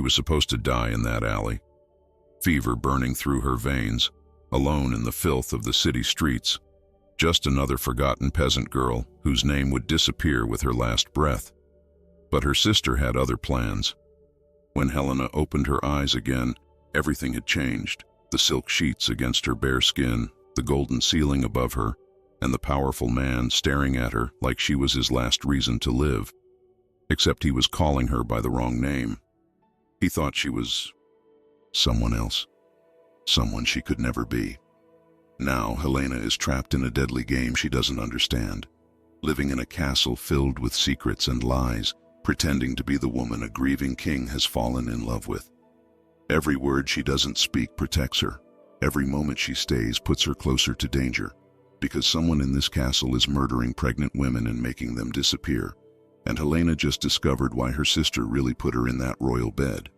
She was supposed to die in that alley, fever burning through her veins, alone in the filth of the city streets, just another forgotten peasant girl whose name would disappear with her last breath. But her sister had other plans. When Helena opened her eyes again, everything had changed. The silk sheets against her bare skin, the golden ceiling above her, and the powerful man staring at her like she was his last reason to live. Except he was calling her by the wrong name. He thought she was someone else, someone she could never be. Now Helena is trapped in a deadly game she doesn't understand, living in a castle filled with secrets and lies, pretending to be the woman a grieving king has fallen in love with. Every word she doesn't speak protects her. Every moment she stays puts her closer to danger, because someone in this castle is murdering pregnant women and making them disappear. And Helena just discovered why her sister really put her in that royal bed.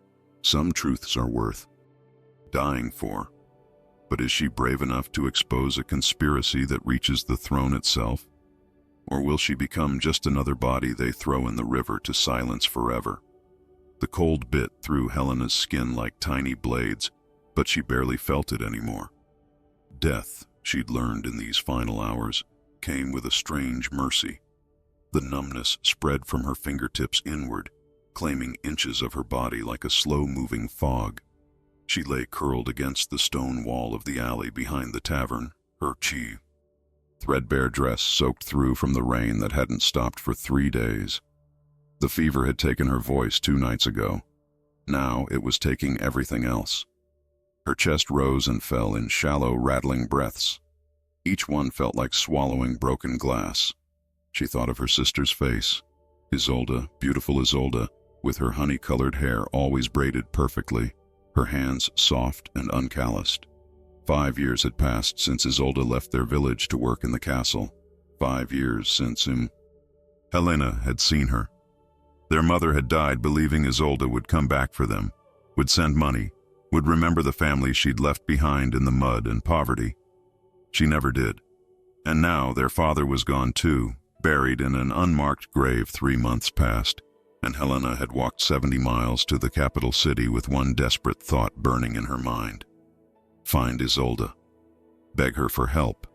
Some truths are worth dying for. But is she brave enough to expose a conspiracy that reaches the throne itself? Or will she become just another body they throw in the river to silence forever? The cold bit through Helena's skin like tiny blades, but she barely felt it anymore. Death, she'd learned in these final hours, came with a strange mercy. The numbness spread from her fingertips inward, claiming inches of her body like a slow-moving fog. She lay curled against the stone wall of the alley behind the tavern, her threadbare dress soaked through from the rain that hadn't stopped for 3 days. The fever had taken her voice 2 nights ago. Now it was taking everything else. Her chest rose and fell in shallow, rattling breaths. Each one felt like swallowing broken glass. She thought of her sister's face, Isolde, beautiful Isolde, with her honey-colored hair always braided perfectly, her hands soft and uncalloused. 5 years had passed since Isolde left their village to work in the castle. 5 years since Helena had seen her. Their mother had died believing Isolde would come back for them, would send money, would remember the family she'd left behind in the mud and poverty. She never did. And now their father was gone too, buried in an unmarked grave 3 months past, and Helena had walked 70 miles to the capital city with one desperate thought burning in her mind. Find Isolde. Beg her for help.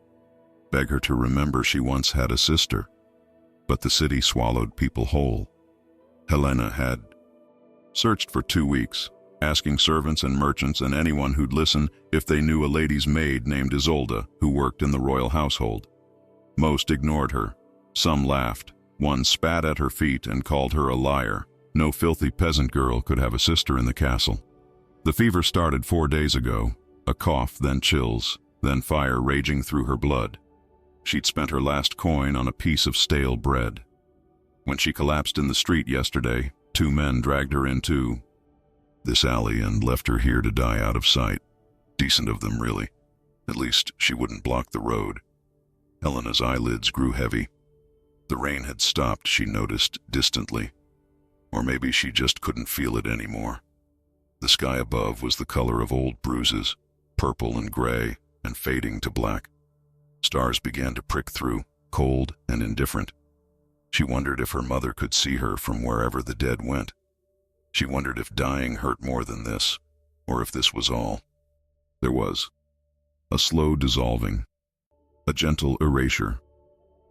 Beg her to remember she once had a sister. But the city swallowed people whole. Helena had searched for 2 weeks, asking servants and merchants and anyone who'd listen if they knew a lady's maid named Isolde who worked in the royal household. Most ignored her. Some laughed. One spat at her feet and called her a liar. No filthy peasant girl could have a sister in the castle. The fever started 4 days ago. A cough, then chills, then fire raging through her blood. She'd spent her last coin on a piece of stale bread. When she collapsed in the street yesterday, 2 men dragged her into this alley and left her here to die out of sight. Decent of them, really. At least she wouldn't block the road. Helena's eyelids grew heavy. The rain had stopped, she noticed distantly. Or maybe she just couldn't feel it anymore. The sky above was the color of old bruises, purple and gray, and fading to black. Stars began to prick through, cold and indifferent. She wondered if her mother could see her from wherever the dead went. She wondered if dying hurt more than this, or if this was all. There was a slow dissolving, a gentle erasure.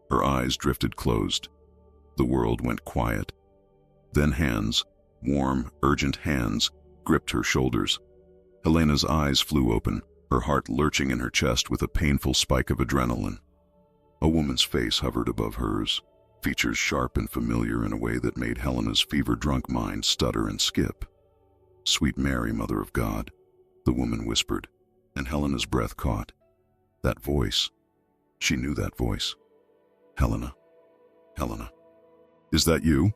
Her eyes drifted closed. The world went quiet. Then hands, warm, urgent hands, gripped her shoulders. Helena's eyes flew open, her heart lurching in her chest with a painful spike of adrenaline. A woman's face hovered above hers, features sharp and familiar in a way that made Helena's fever-drunk mind stutter and skip. "Sweet Mary, Mother of God," the woman whispered, and Helena's breath caught. That voice. She knew that voice. Helena. Helena. "Is that you?"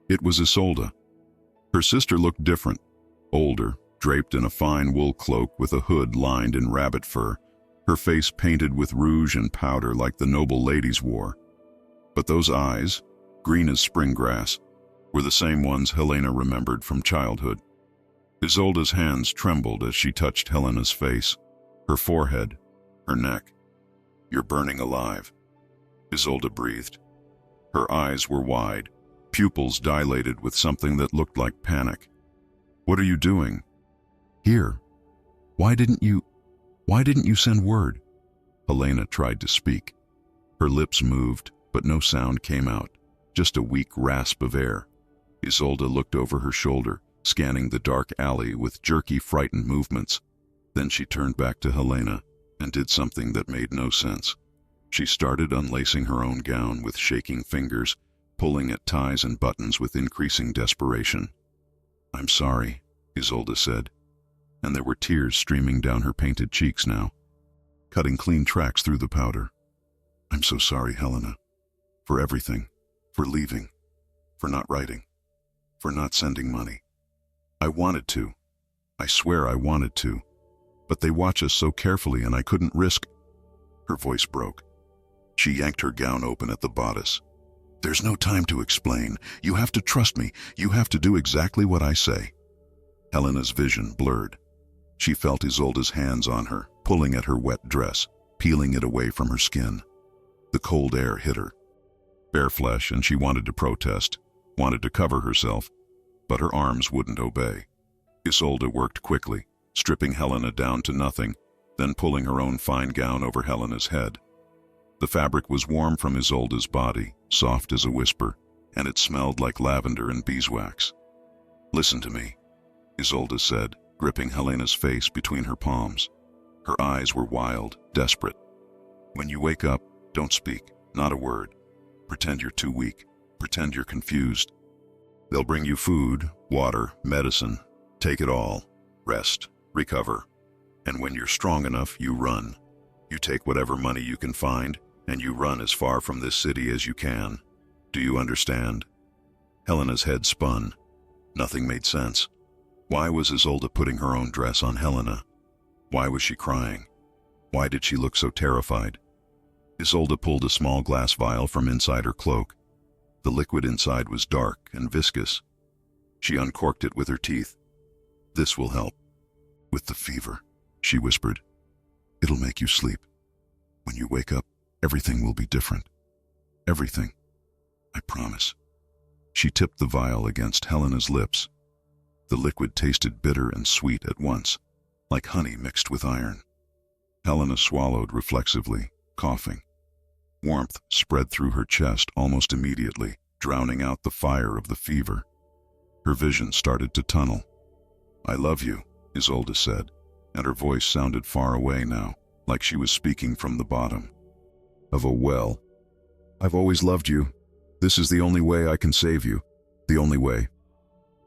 It was Isolde. Her sister looked different, older, draped in a fine wool cloak with a hood lined in rabbit fur, her face painted with rouge and powder like the noble ladies wore. But those eyes, green as spring grass, were the same ones Helena remembered from childhood. Isolde's hands trembled as she touched Helena's face, her forehead, her neck. "You're burning alive," Isolde breathed. Her eyes were wide, pupils dilated with something that looked like panic. What are you doing? Here. Why didn't you send word? Helena tried to speak. Her lips moved, but no sound came out, just a weak rasp of air. Isolde looked over her shoulder, scanning the dark alley with jerky, frightened movements. Then she turned back to Helena and did something that made no sense. She started unlacing her own gown with shaking fingers, pulling at ties and buttons with increasing desperation. "I'm sorry," Isolde said, and there were tears streaming down her painted cheeks now, cutting clean tracks through the powder. "I'm so sorry, Helena, for everything, for leaving, for not writing, for not sending money. I wanted to. I swear I wanted to. But they watch us so carefully and I couldn't risk—" Her voice broke. She yanked her gown open at the bodice. "There's no time to explain. You have to trust me. You have to do exactly what I say." Helena's vision blurred. She felt Isolde's hands on her, pulling at her wet dress, peeling it away from her skin. The cold air hit her. Bare flesh, and she wanted to protest, wanted to cover herself, but her arms wouldn't obey. Isolde worked quickly, stripping Helena down to nothing, then pulling her own fine gown over Helena's head. The fabric was warm from Isolde's body, soft as a whisper, and it smelled like lavender and beeswax. "Listen to me," Isolde said, gripping Helena's face between her palms. Her eyes were wild, desperate. "When you wake up, don't speak, not a word. Pretend you're too weak. Pretend you're confused. They'll bring you food, water, medicine. Take it all. Rest, recover. And when you're strong enough, you run. You take whatever money you can find, and you run as far from this city as you can. Do you understand?" Helena's head spun. Nothing made sense. Why was Isolde putting her own dress on Helena? Why was she crying? Why did she look so terrified? Isolde pulled a small glass vial from inside her cloak. The liquid inside was dark and viscous. She uncorked it with her teeth. "This will help. With the fever," she whispered. "It'll make you sleep. When you wake up, everything will be different. Everything. I promise." She tipped the vial against Helena's lips. The liquid tasted bitter and sweet at once, like honey mixed with iron. Helena swallowed reflexively, coughing. Warmth spread through her chest almost immediately, drowning out the fire of the fever. Her vision started to tunnel. "I love you," Isolde said, and her voice sounded far away now, like she was speaking from the bottom of a well. "I've always loved you. This is the only way I can save you. The only way."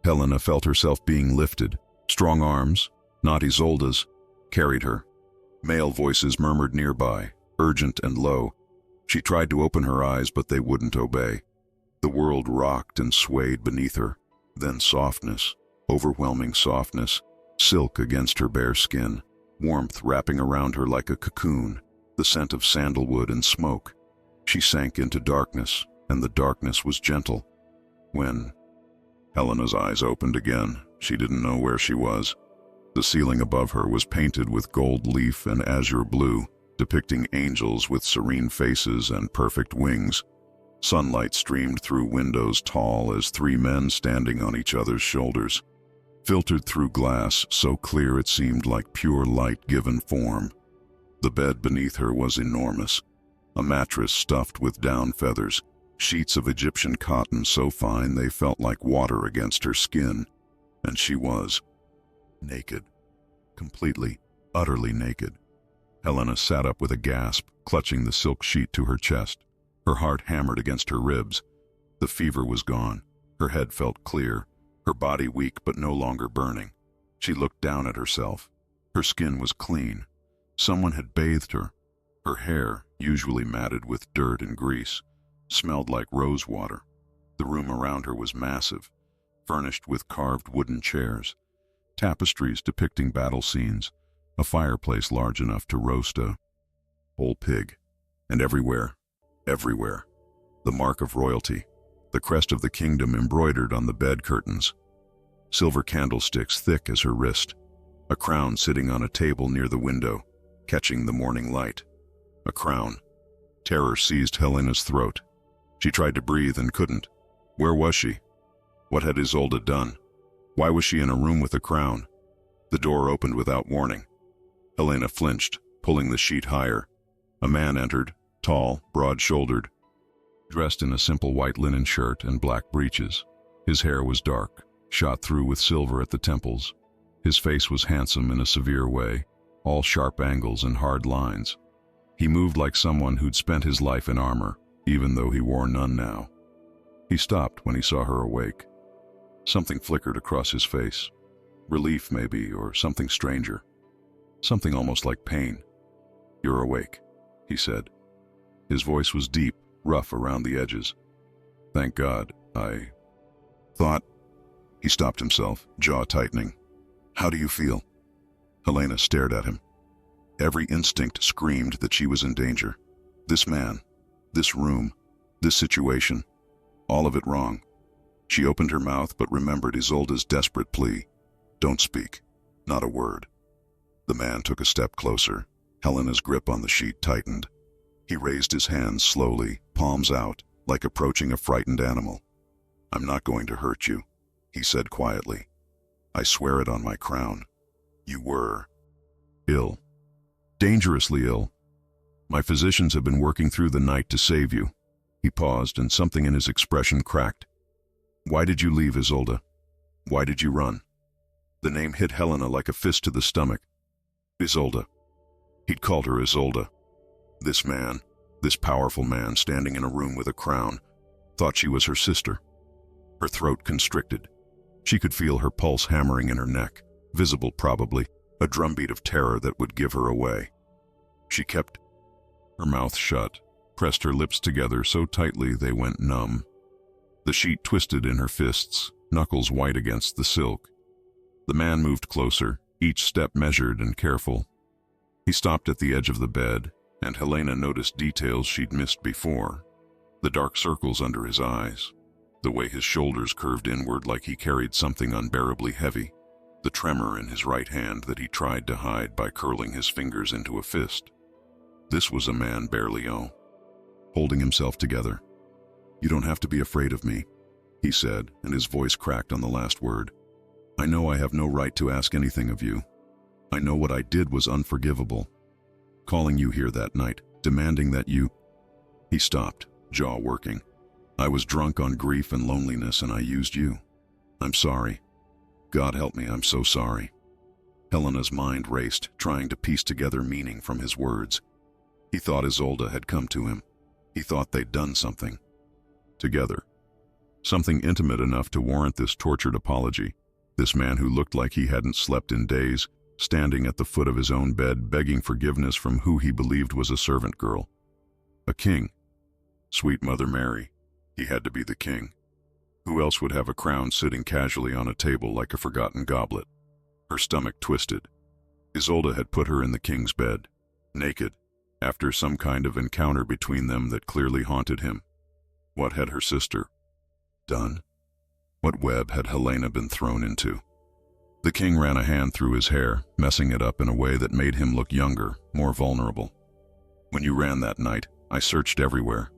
Helena felt herself being lifted. Strong arms, not Isolde's, carried her. Male voices murmured nearby, urgent and low. She tried to open her eyes, but they wouldn't obey. The world rocked and swayed beneath her. Then softness, overwhelming softness, silk against her bare skin, warmth wrapping around her like a cocoon, the scent of sandalwood and smoke. She sank into darkness, and the darkness was gentle. When Helena's eyes opened again, she didn't know where she was. The ceiling above her was painted with gold leaf and azure blue, depicting angels with serene faces and perfect wings. Sunlight streamed through windows tall as three men standing on each other's shoulders, filtered through glass so clear it seemed like pure light given form. The bed beneath her was enormous, a mattress stuffed with down feathers, sheets of Egyptian cotton so fine they felt like water against her skin, and she was naked, completely, utterly naked. Helena sat up with a gasp, clutching the silk sheet to her chest. Her heart hammered against her ribs. The fever was gone. Her head felt clear, her body weak but no longer burning. She looked down at herself. Her skin was clean. Someone had bathed her. Her hair, usually matted with dirt and grease, smelled like rose water. The room around her was massive, furnished with carved wooden chairs, tapestries depicting battle scenes, a fireplace large enough to roast a whole pig, and everywhere, the mark of royalty, the crest of the kingdom embroidered on the bed curtains, silver candlesticks thick as her wrist, a crown sitting on a table near the window, catching the morning light. A crown. Terror seized Helena's throat. She tried to breathe and couldn't. Where was she? What had Isolde done? Why was she in a room with a crown? The door opened without warning. Helena flinched, pulling the sheet higher. A man entered, tall, broad-shouldered, dressed in a simple white linen shirt and black breeches. His hair was dark, shot through with silver at the temples. His face was handsome in a severe way, all sharp angles and hard lines. He moved like someone who'd spent his life in armor, even though he wore none now. He stopped when he saw her awake. Something flickered across his face. Relief, maybe, or something stranger. Something almost like pain. "You're awake," he said. His voice was deep, rough around the edges. "Thank God, I thought..." He stopped himself, jaw tightening. "How do you feel?" Helena stared at him. Every instinct screamed that she was in danger. This man, this room, this situation, all of it wrong. She opened her mouth but remembered Isolde's desperate plea. "Don't speak, not a word." The man took a step closer. Helena's grip on the sheet tightened. He raised his hands slowly, palms out, like approaching a frightened animal. "I'm not going to hurt you," he said quietly. "I swear it on my crown. You were ill. Dangerously ill. My physicians have been working through the night to save you." He paused, and something in his expression cracked. "Why did you leave, Isolde? Why did you run?" The name hit Helena like a fist to the stomach. Isolde. He'd called her Isolde. This man, this powerful man standing in a room with a crown, thought she was her sister. Her throat constricted. She could feel her pulse hammering in her neck, visible probably, a drumbeat of terror that would give her away. She kept her mouth shut, pressed her lips together so tightly they went numb. The sheet twisted in her fists, knuckles white against the silk. The man moved closer, each step measured and careful. He stopped at the edge of the bed, and Helena noticed details she'd missed before. The dark circles under his eyes, the way his shoulders curved inward like he carried something unbearably heavy, the tremor in his right hand that he tried to hide by curling his fingers into a fist. This was a man Berlioz, holding himself together. "You don't have to be afraid of me," he said, and his voice cracked on the last word. "I know I have no right to ask anything of you. I know what I did was unforgivable. Calling you here that night, demanding that you..." He stopped, jaw working. "I was drunk on grief and loneliness, and I used you. I'm sorry. God help me, I'm so sorry." Helena's mind raced, trying to piece together meaning from his words. He thought Isolde had come to him. He thought they'd done something. Together. Something intimate enough to warrant this tortured apology. This man who looked like he hadn't slept in days, standing at the foot of his own bed, begging forgiveness from who he believed was a servant girl. A king. Sweet Mother Mary. He had to be the king. Who else would have a crown sitting casually on a table like a forgotten goblet? Her stomach twisted. Isolde had put her in the king's bed, naked, after some kind of encounter between them that clearly haunted him. What had her sister done? What web had Helena been thrown into? The king ran a hand through his hair, messing it up in a way that made him look younger, more vulnerable. "When you ran that night, I searched everywhere.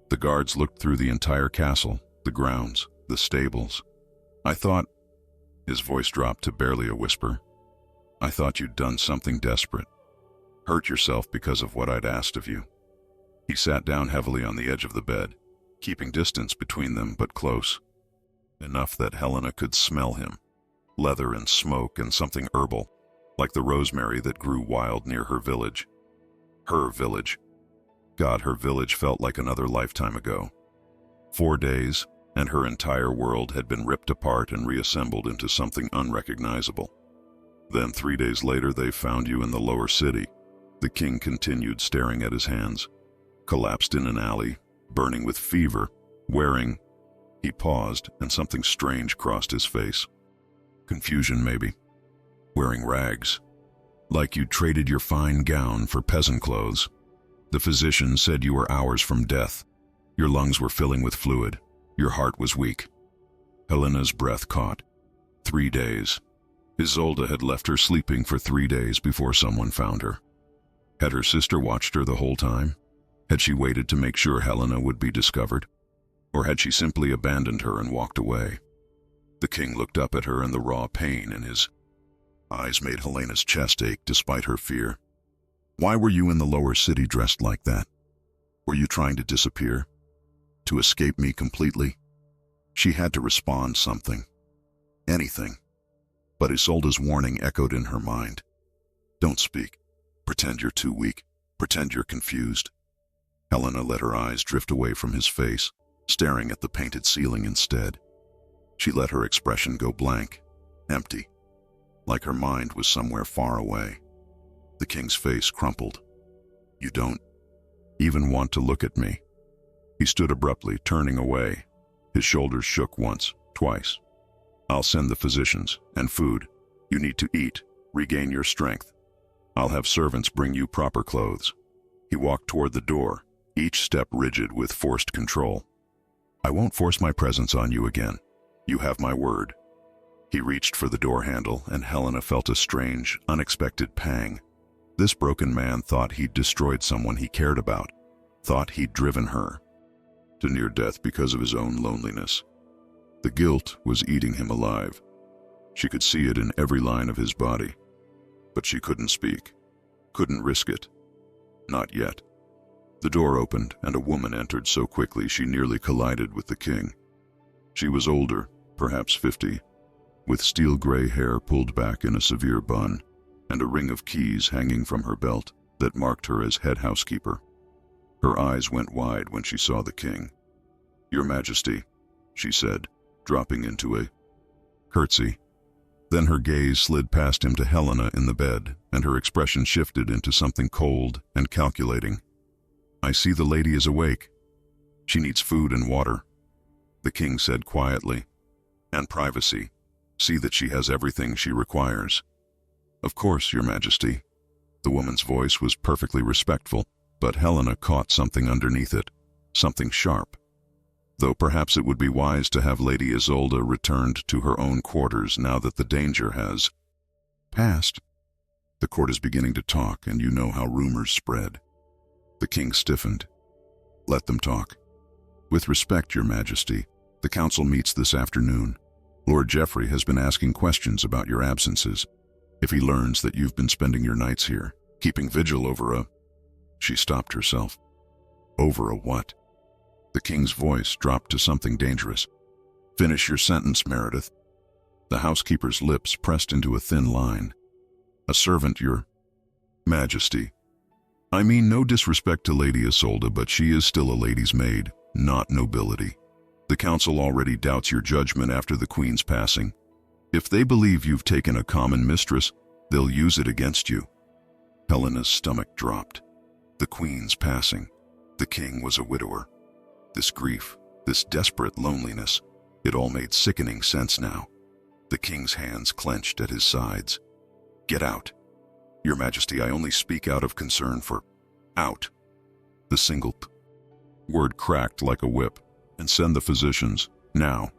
The guards looked through the entire castle, the grounds, the stables. I thought..." His voice dropped to barely a whisper. "I thought you'd done something desperate. Hurt yourself because of what I'd asked of you." He sat down heavily on the edge of the bed, keeping distance between them but close. Enough that Helena could smell him. Leather and smoke and something herbal, like the rosemary that grew wild near her village. Her village. God, her village felt like another lifetime ago. 4 days, and her entire world had been ripped apart and reassembled into something unrecognizable. Then 3 days later they found you in the lower city. The king continued, staring at his hands. Collapsed in an alley, burning with fever, wearing... He paused, and something strange crossed his face. Confusion, maybe. Wearing rags. Like you'd traded your fine gown for peasant clothes. The physician said you were hours from death. Your lungs were filling with fluid. Your heart was weak. Helena's breath caught. 3 days. Isolde had left her sleeping for 3 days before someone found her. Had her sister watched her the whole time? Had she waited to make sure Helena would be discovered? Or had she simply abandoned her and walked away? The king looked up at her, and the raw pain in his eyes made Helena's chest ache despite her fear. Why were you in the lower city dressed like that? Were you trying to disappear? To escape me completely? She had to respond something. Anything. But Isolde's warning echoed in her mind. Don't speak. Pretend you're too weak. Pretend you're confused. Helena let her eyes drift away from his face, staring at the painted ceiling instead. She let her expression go blank, empty, like her mind was somewhere far away. The king's face crumpled. You don't even want to look at me. He stood abruptly, turning away. His shoulders shook once, twice. I'll send the physicians, and food. You need to eat, regain your strength. I'll have servants bring you proper clothes. He walked toward the door, each step rigid with forced control. I won't force my presence on you again. You have my word. He reached for the door handle, and Helena felt a strange, unexpected pang. This broken man thought he'd destroyed someone he cared about, thought he'd driven her to near death because of his own loneliness. The guilt was eating him alive. She could see it in every line of his body. But she couldn't speak, couldn't risk it. Not yet. The door opened, and a woman entered so quickly she nearly collided with the king. She was older, perhaps 50, with steel-gray hair pulled back in a severe bun, and a ring of keys hanging from her belt that marked her as head housekeeper. Her eyes went wide when she saw the king. Your Majesty, she said, dropping into a curtsy. Then her gaze slid past him to Helena in the bed, and her expression shifted into something cold and calculating. I see the lady is awake. She needs food and water, the king said quietly. And privacy. See that she has everything she requires. Of course, Your Majesty. The woman's voice was perfectly respectful, but Helena caught something underneath it, something sharp. Though perhaps it would be wise to have Lady Isolde returned to her own quarters now that the danger has passed. The court is beginning to talk, and you know how rumors spread. The king stiffened. Let them talk. With respect, Your Majesty, the council meets this afternoon. Lord Geoffrey has been asking questions about your absences. If he learns that you've been spending your nights here, keeping vigil over a... She stopped herself. Over a what? The king's voice dropped to something dangerous. Finish your sentence, Meredith. The housekeeper's lips pressed into a thin line. A servant, Your Majesty. I mean no disrespect to Lady Isolde, but she is still a lady's maid, not nobility. The council already doubts your judgment after the queen's passing. If they believe you've taken a common mistress, they'll use it against you. Helena's stomach dropped. The queen's passing. The king was a widower. This grief, this desperate loneliness, it all made sickening sense now. The king's hands clenched at his sides. Get out. Your Majesty, I only speak out of concern for... Out. The single word cracked like a whip. And send the physicians, now.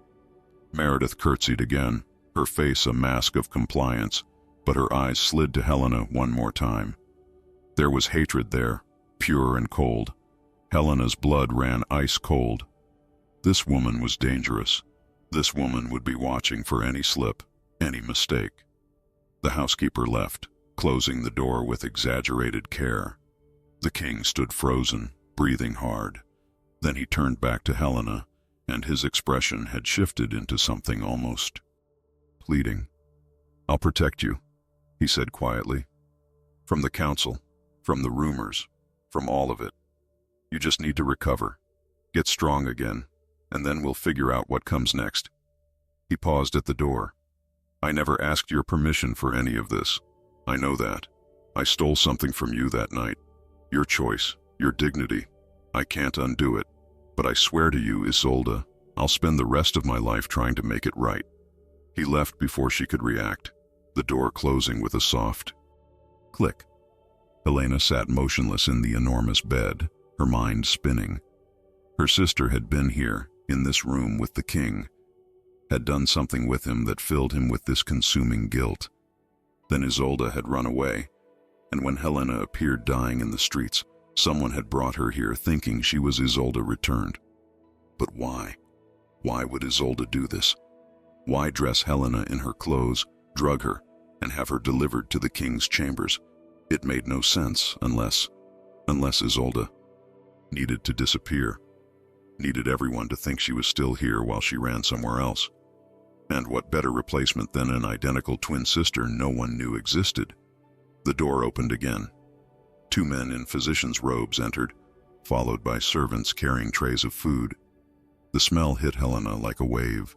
Meredith curtsied again, her face a mask of compliance, but her eyes slid to Helena one more time. There was hatred there, pure and cold. Helena's blood ran ice cold. This woman was dangerous. This woman would be watching for any slip, any mistake. The housekeeper left, closing the door with exaggerated care. The king stood frozen, breathing hard. Then he turned back to Helena, and his expression had shifted into something almost pleading. I'll protect you, he said quietly. From the council, from the rumors, from all of it. You just need to recover, get strong again, and then we'll figure out what comes next. He paused at the door. I never asked your permission for any of this. I know that. I stole something from you that night. Your choice, your dignity. I can't undo it, but I swear to you, Isolde, I'll spend the rest of my life trying to make it right. He left before she could react, the door closing with a soft click. Helena sat motionless in the enormous bed, her mind spinning. Her sister had been here, in this room with the king, had done something with him that filled him with this consuming guilt. Then Isolde had run away, and when Helena appeared dying in the streets, someone had brought her here thinking she was Isolde returned. But why? Why would Isolde do this? Why dress Helena in her clothes, drug her, and have her delivered to the king's chambers? It made no sense unless Isolde needed to disappear, needed everyone to think she was still here while she ran somewhere else. And what better replacement than an identical twin sister no one knew existed? The door opened again. 2 men in physicians' robes entered, followed by servants carrying trays of food. The smell hit Helena like a wave.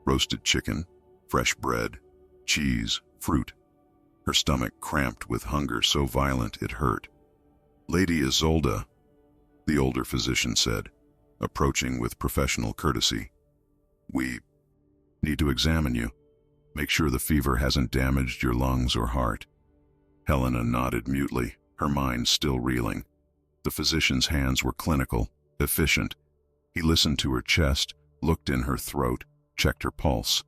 Roasted chicken, fresh bread, cheese, fruit. Her stomach cramped with hunger so violent it hurt. "Lady Isolde," the older physician said, approaching with professional courtesy. "We need to examine you. Make sure the fever hasn't damaged your lungs or heart." Helena nodded mutely, her mind still reeling. The physician's hands were clinical, efficient. He listened to her chest, looked in her throat, checked her pulse.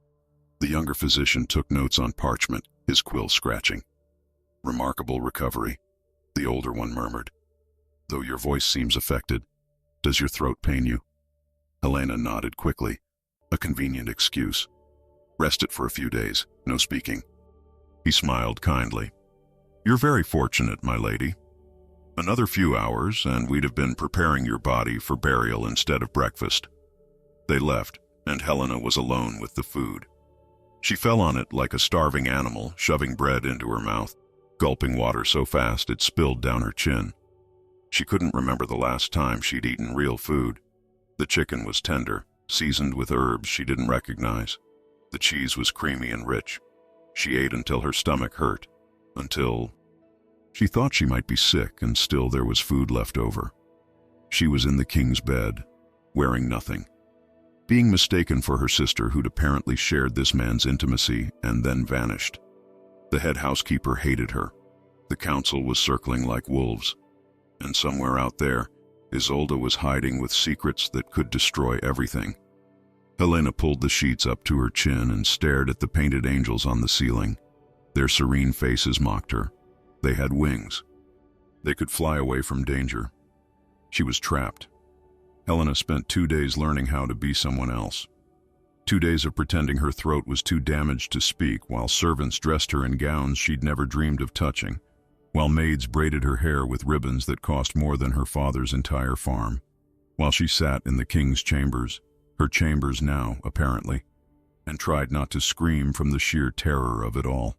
The younger physician took notes on parchment, his quill scratching. "Remarkable recovery," the older one murmured. "Though your voice seems affected, does your throat pain you?" Helena nodded quickly, a convenient excuse. "Rest it for a few days, no speaking." He smiled kindly. "You're very fortunate, my lady. Another few hours, and we'd have been preparing your body for burial instead of breakfast." They left, and Helena was alone with the food. She fell on it like a starving animal, shoving bread into her mouth, gulping water so fast it spilled down her chin. She couldn't remember the last time she'd eaten real food. The chicken was tender, seasoned with herbs she didn't recognize. The cheese was creamy and rich. She ate until her stomach hurt, until she thought she might be sick, and still there was food left over. She was in the king's bed, wearing nothing, being mistaken for her sister who'd apparently shared this man's intimacy and then vanished. The head housekeeper hated her. The council was circling like wolves. And somewhere out there, Isolde was hiding with secrets that could destroy everything. Helena pulled the sheets up to her chin and stared at the painted angels on the ceiling. Their serene faces mocked her. They had wings. They could fly away from danger. She was trapped. Helena spent 2 days learning how to be someone else. 2 days of pretending her throat was too damaged to speak, while servants dressed her in gowns she'd never dreamed of touching, while maids braided her hair with ribbons that cost more than her father's entire farm, while she sat in the king's chambers, her chambers now, apparently, and tried not to scream from the sheer terror of it all.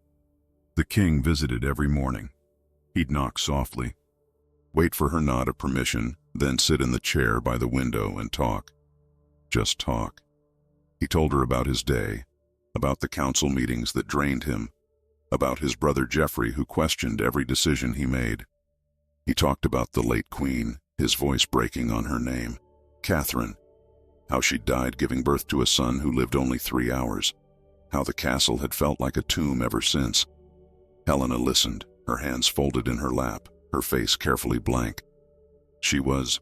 The king visited every morning. He'd knock softly, wait for her nod of permission, then sit in the chair by the window and talk. Just talk. He told her about his day, about the council meetings that drained him, about his brother Geoffrey who questioned every decision he made. He talked about the late queen, his voice breaking on her name, Catherine, how she'd died giving birth to a son who lived only 3 hours, how the castle had felt like a tomb ever since. Helena listened, her hands folded in her lap, her face carefully blank. She was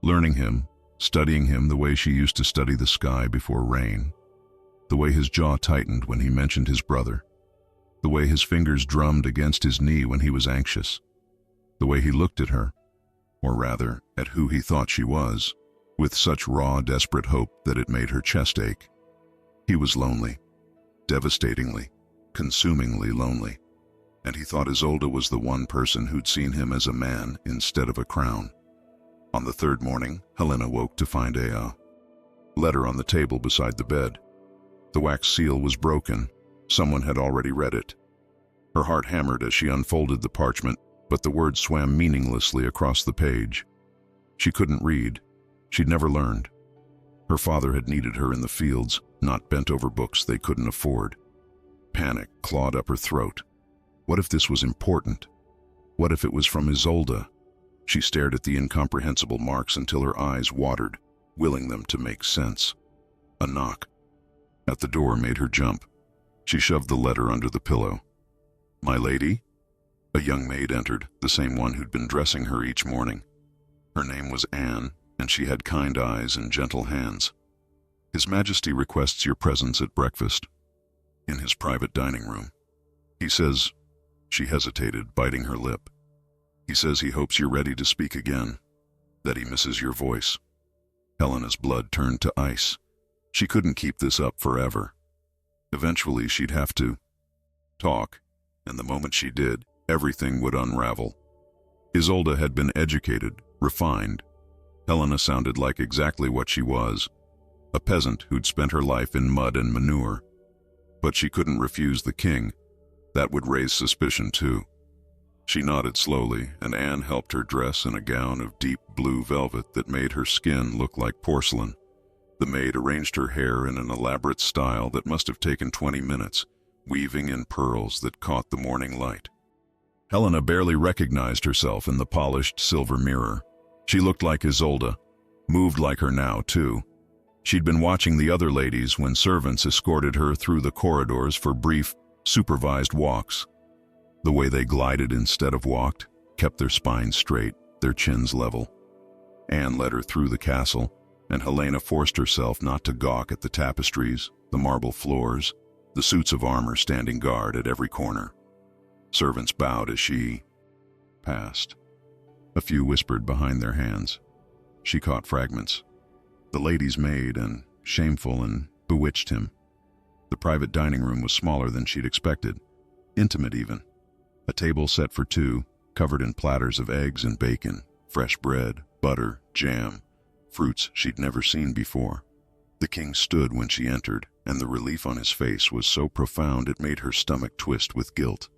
learning him, studying him the way she used to study the sky before rain, the way his jaw tightened when he mentioned his brother, the way his fingers drummed against his knee when he was anxious, the way he looked at her, or rather, at who he thought she was, with such raw, desperate hope that it made her chest ache. He was lonely, devastatingly, consumingly lonely, and he thought Isolde was the one person who'd seen him as a man instead of a crown. On the 3rd morning, Helena woke to find a letter on the table beside the bed. The wax seal was broken. Someone had already read it. Her heart hammered as she unfolded the parchment, but the words swam meaninglessly across the page. She couldn't read. She'd never learned. Her father had needed her in the fields, not bent over books they couldn't afford. Panic clawed up her throat. What if this was important? What if it was from Isolde? She stared at the incomprehensible marks until her eyes watered, willing them to make sense. A knock at the door made her jump. She shoved the letter under the pillow. "My lady?" A young maid entered, the same one who'd been dressing her each morning. Her name was Anne, and she had kind eyes and gentle hands. "His Majesty requests your presence at breakfast, in his private dining room. He says—" She hesitated, biting her lip. "He says he hopes you're ready to speak again, that he misses your voice." Helena's blood turned to ice. She couldn't keep this up forever. Eventually, she'd have to talk, and the moment she did, everything would unravel. Isolde had been educated, refined. Helena sounded like exactly what she was, a peasant who'd spent her life in mud and manure. But she couldn't refuse the king. That would raise suspicion too. She nodded slowly, and Anne helped her dress in a gown of deep blue velvet that made her skin look like porcelain. The maid arranged her hair in an elaborate style that must have taken 20 minutes, weaving in pearls that caught the morning light. Helena barely recognized herself in the polished silver mirror. She looked like Isolde, moved like her now too. She'd been watching the other ladies when servants escorted her through the corridors for brief, supervised walks. The way they glided instead of walked kept their spines straight, their chins level. Anne led her through the castle, and Helena forced herself not to gawk at the tapestries, the marble floors, the suits of armor standing guard at every corner. Servants bowed as she passed. A few whispered behind their hands. She caught fragments. The lady's maid and shameful and bewitched him. The private dining room was smaller than she'd expected, intimate even. A table set for two, covered in platters of eggs and bacon, fresh bread, butter, jam, fruits she'd never seen before. The king stood when she entered, and the relief on his face was so profound it made her stomach twist with guilt.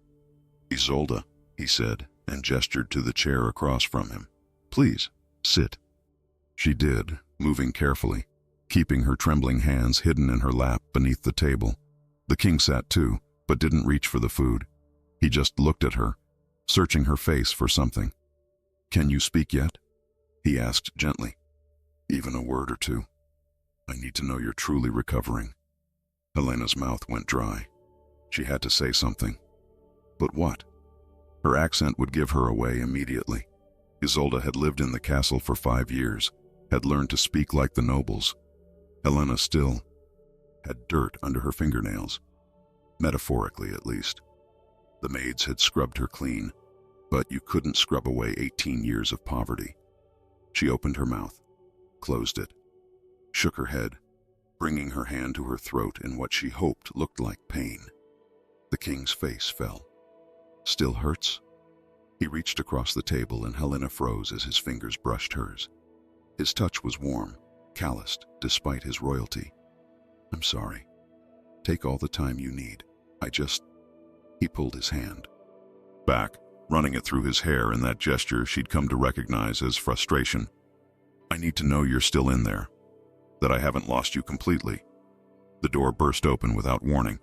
"Isolde," he said, and gestured to the chair across from him. "Please, sit." She did, moving carefully, keeping her trembling hands hidden in her lap beneath the table. The king sat too, but didn't reach for the food. He just looked at her, searching her face for something. "Can you speak yet?" he asked gently. "Even a word or two. I need to know you're truly recovering." Helena's mouth went dry. She had to say something. But what? Her accent would give her away immediately. Isolde had lived in the castle for 5 years, had learned to speak like the nobles. Helena still had dirt under her fingernails, metaphorically at least. The maids had scrubbed her clean, but you couldn't scrub away 18 years of poverty. She opened her mouth, closed it, shook her head, bringing her hand to her throat in what she hoped looked like pain. The king's face fell. "Still hurts?" He reached across the table and Helena froze as his fingers brushed hers. His touch was warm, calloused, despite his royalty. "I'm sorry. Take all the time you need. He pulled his hand back, running it through his hair in that gesture she'd come to recognize as frustration. "I need to know you're still in there, that I haven't lost you completely." The door burst open without warning.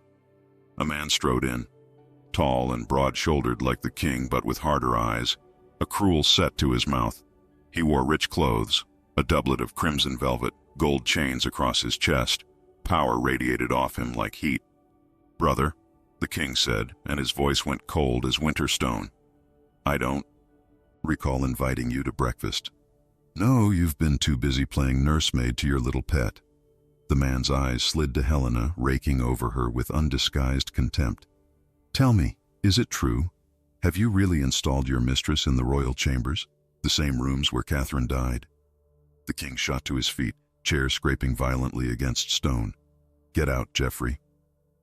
A man strode in, tall and broad-shouldered like the king but with harder eyes, a cruel set to his mouth. He wore rich clothes, a doublet of crimson velvet, gold chains across his chest. Power radiated off him like heat. "Brother," the king said, and his voice went cold as winter stone. "I don't recall inviting you to breakfast." "No, you've been too busy playing nursemaid to your little pet." The man's eyes slid to Helena, raking over her with undisguised contempt. "Tell me, is it true? Have you really installed your mistress in the royal chambers, the same rooms where Catherine died?" The king shot to his feet, chair scraping violently against stone. "Get out, Geoffrey."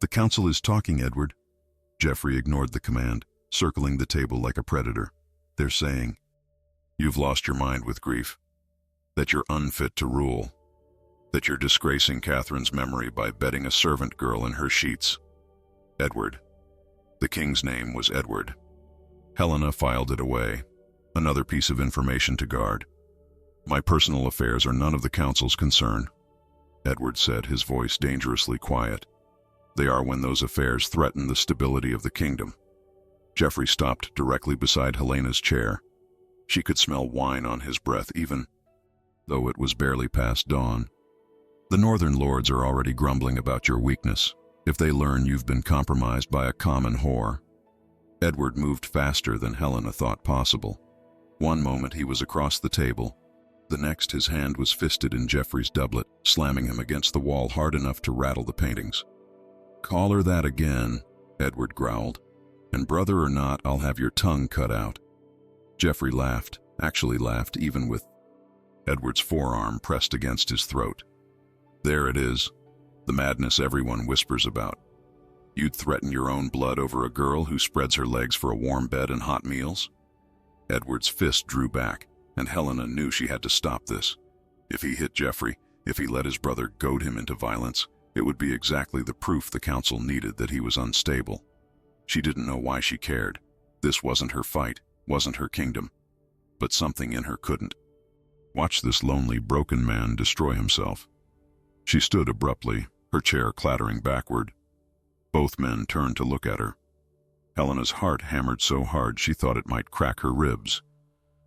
"The council is talking, Edward." Geoffrey ignored the command, circling the table like a predator. "They're saying you've lost your mind with grief, that you're unfit to rule, that you're disgracing Catherine's memory by bedding a servant girl in her sheets." Edward. The king's name was Edward. Helena filed it away, another piece of information to guard. "My personal affairs are none of the council's concern," Edward said, his voice dangerously quiet. "They are when those affairs threaten the stability of the kingdom." Geoffrey stopped directly beside Helena's chair. She could smell wine on his breath even though it was barely past dawn. "The northern lords are already grumbling about your weakness, if they learn you've been compromised by a common whore." Edward moved faster than Helena thought possible. One moment he was across the table. The next his hand was fisted in Geoffrey's doublet, slamming him against the wall hard enough to rattle the paintings. "Call her that again," Edward growled, "and brother or not, I'll have your tongue cut out." Geoffrey laughed, actually laughed even with Edward's forearm pressed against his throat. "There it is, the madness everyone whispers about. You'd threaten your own blood over a girl who spreads her legs for a warm bed and hot meals? Edward's fist drew back, and Helena knew she had to stop this. If he hit Jeffrey, if he let his brother goad him into violence, it would be exactly the proof the council needed that he was unstable. She didn't know why she cared. This wasn't her fight, wasn't her kingdom. But something in her couldn't. Watch this lonely, broken man destroy himself. She stood abruptly, her chair clattering backward. Both men turned to look at her. Helena's heart hammered so hard she thought it might crack her ribs.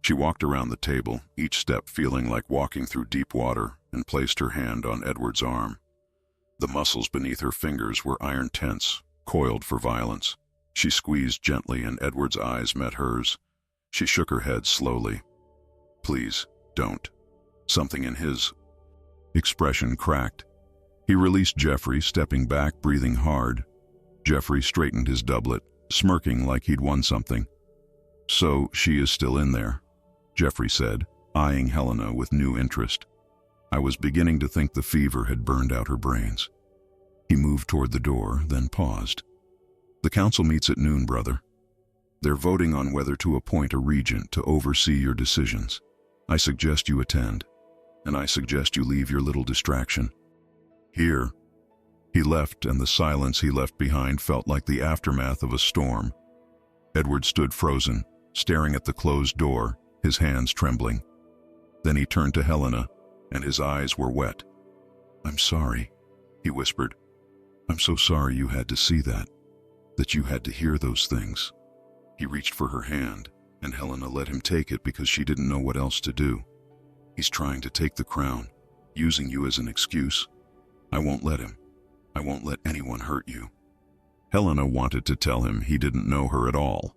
She walked around the table, each step feeling like walking through deep water, and placed her hand on Edward's arm. The muscles beneath her fingers were iron tense, coiled for violence. She squeezed gently and Edward's eyes met hers. She shook her head slowly. "Please, don't." Something in his expression cracked. He released Jeffrey, stepping back, breathing hard. Jeffrey straightened his doublet, smirking like he'd won something. "So she is still in there," Jeffrey said, eyeing Helena with new interest. "I was beginning to think the fever had burned out her brains." He moved toward the door, then paused. "The council meets at noon, brother. They're voting on whether to appoint a regent to oversee your decisions. I suggest you attend, and I suggest you leave your little distraction here." He left, and the silence he left behind felt like the aftermath of a storm. Edward stood frozen, staring at the closed door, his hands trembling. Then he turned to Helena, and his eyes were wet. "I'm sorry," he whispered. "I'm so sorry you had to see that you had to hear those things." He reached for her hand, and Helena let him take it because she didn't know what else to do. "He's trying to take the crown, using you as an excuse. I won't let him. I won't let anyone hurt you." Helena wanted to tell him he didn't know her at all,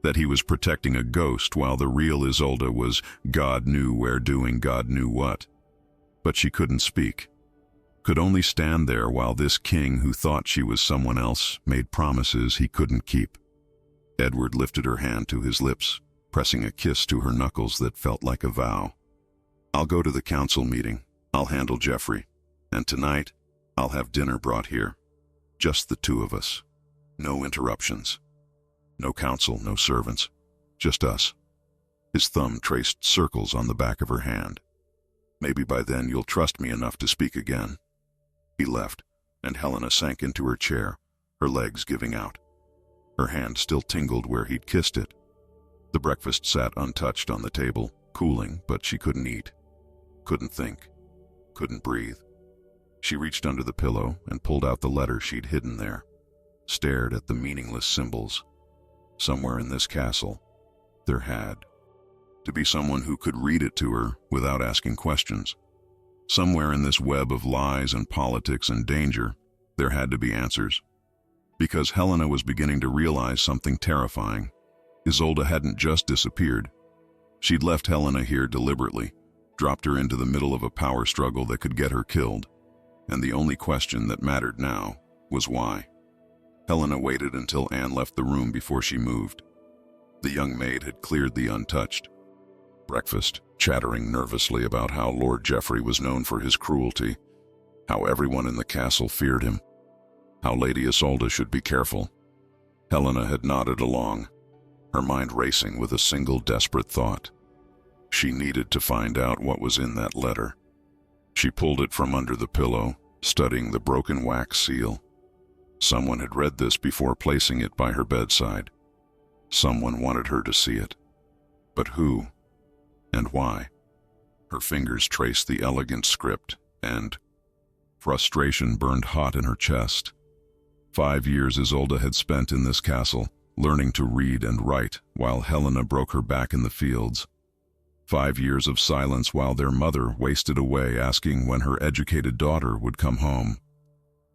that he was protecting a ghost while the real Isolde was God knew where doing God knew what. But she couldn't speak, could only stand there while this king who thought she was someone else made promises he couldn't keep. Edward lifted her hand to his lips, pressing a kiss to her knuckles that felt like a vow. "I'll go to the council meeting. I'll handle Jeffrey. And tonight, I'll have dinner brought here. Just the two of us. No interruptions. No council, no servants. Just us." His thumb traced circles on the back of her hand. "Maybe by then you'll trust me enough to speak again." He left, and Helena sank into her chair, her legs giving out. Her hand still tingled where he'd kissed it. The breakfast sat untouched on the table, cooling, but she couldn't eat. Couldn't think. Couldn't breathe. She reached under the pillow and pulled out the letter she'd hidden there, stared at the meaningless symbols. Somewhere in this castle, there had to be someone who could read it to her without asking questions. Somewhere in this web of lies and politics and danger, there had to be answers. Because Helena was beginning to realize something terrifying. Isolde hadn't just disappeared. She'd left Helena here deliberately, dropped her into the middle of a power struggle that could get her killed. And the only question that mattered now was why. Helena waited until Anne left the room before she moved. The young maid had cleared the untouched breakfast, chattering nervously about how Lord Geoffrey was known for his cruelty, how everyone in the castle feared him, how Lady Isolde should be careful. Helena had nodded along, her mind racing with a single desperate thought. She needed to find out what was in that letter. She pulled it from under the pillow, studying the broken wax seal. Someone had read this before placing it by her bedside. Someone wanted her to see it. But who? And why? Her fingers traced the elegant script, and frustration burned hot in her chest. 5 years Isolde had spent in this castle, learning to read and write, while Helena broke her back in the fields. 5 years of silence while their mother wasted away asking when her educated daughter would come home.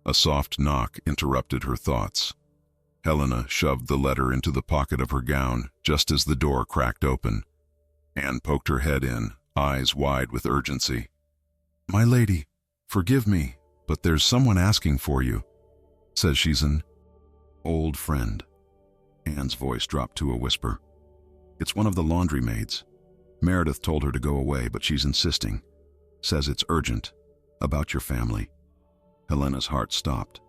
A soft knock interrupted her thoughts. Helena shoved the letter into the pocket of her gown just as the door cracked open. Anne poked her head in, eyes wide with urgency. "My lady, forgive me, but there's someone asking for you. Says she's an old friend." Anne's voice dropped to a whisper. "It's one of the laundry maids. Meredith told her to go away, but she's insisting. Says it's urgent, about your family." Helena's heart stopped.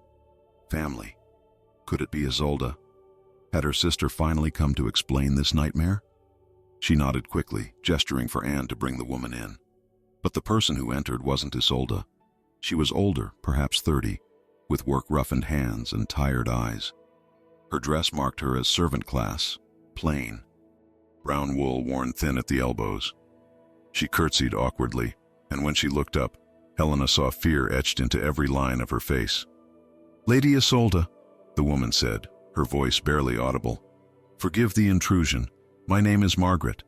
Family. Could it be Isolde? Had her sister finally come to explain this nightmare? She nodded quickly, gesturing for Anne to bring the woman in. But the person who entered wasn't Isolde. She was older, perhaps 30, with work-roughened hands and tired eyes. Her dress marked her as servant class, plain, brown wool worn thin at the elbows. She curtsied awkwardly, and when she looked up, Helena saw fear etched into every line of her face. "Lady Isolde," the woman said, her voice barely audible. "Forgive the intrusion. My name is Margaret.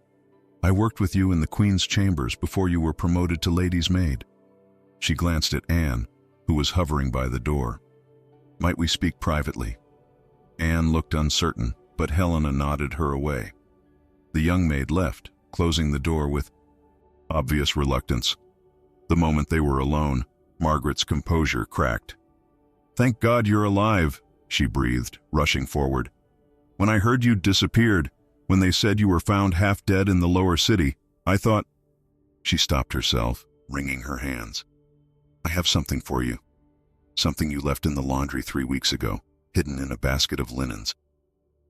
I worked with you in the Queen's chambers before you were promoted to lady's maid." She glanced at Anne, who was hovering by the door. "Might we speak privately?" Anne looked uncertain, but Helena nodded her away. The young maid left, closing the door with obvious reluctance. The moment they were alone, Margaret's composure cracked. "Thank God you're alive," she breathed, rushing forward. "When I heard you'd disappeared, when they said you were found half dead in the lower city, I thought—" She stopped herself, wringing her hands. "I have something for you. Something you left in the laundry 3 weeks ago, hidden in a basket of linens.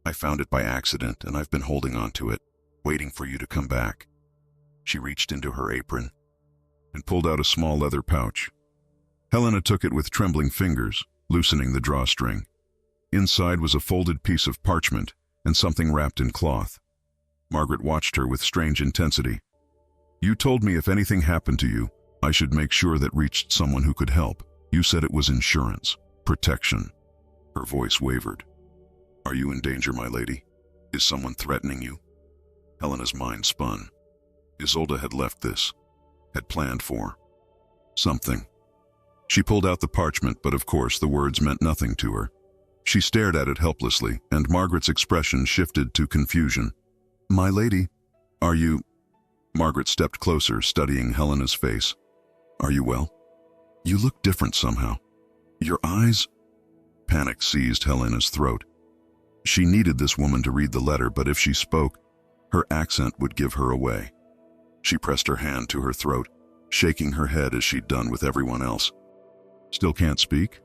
I found it by accident, and I've been holding on to it, waiting for you to come back." She reached into her apron and pulled out a small leather pouch. Helena took it with trembling fingers, loosening the drawstring. Inside was a folded piece of parchment and something wrapped in cloth. Margaret watched her with strange intensity. "You told me if anything happened to you, I should make sure that reached someone who could help. You said it was insurance, protection." Her voice wavered. "Are you in danger, my lady? Is someone threatening you?" Helena's mind spun. Isolde had left this, had planned for something. She pulled out the parchment, but of course the words meant nothing to her. She stared at it helplessly, and Margaret's expression shifted to confusion. "My lady, are you—" Margaret stepped closer, studying Helena's face. "Are you well? You look different somehow. Your eyes—" Panic seized Helena's throat. She needed this woman to read the letter, but if she spoke, her accent would give her away. She pressed her hand to her throat, shaking her head as she'd done with everyone else. "Still can't speak?"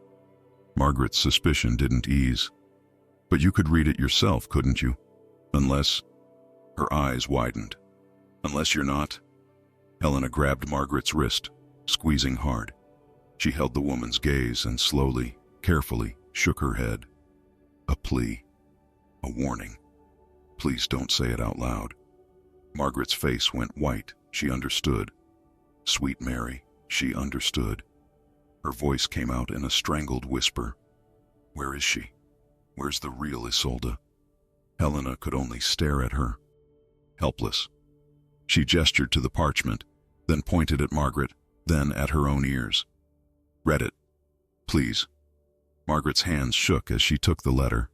Margaret's suspicion didn't ease. "But you could read it yourself, couldn't you? Unless—" Her eyes widened. "Unless you're not—" Helena grabbed Margaret's wrist, squeezing hard. She held the woman's gaze and slowly, carefully, shook her head. A plea. A warning. "Please don't say it out loud." Margaret's face went white. She understood. Sweet Mary, she understood. Her voice came out in a strangled whisper. "Where is she? Where's the real Isolde?" Helena could only stare at her, helpless. She gestured to the parchment, then pointed at Margaret, then at her own ears. "Read it, please." Margaret's hands shook as she took the letter.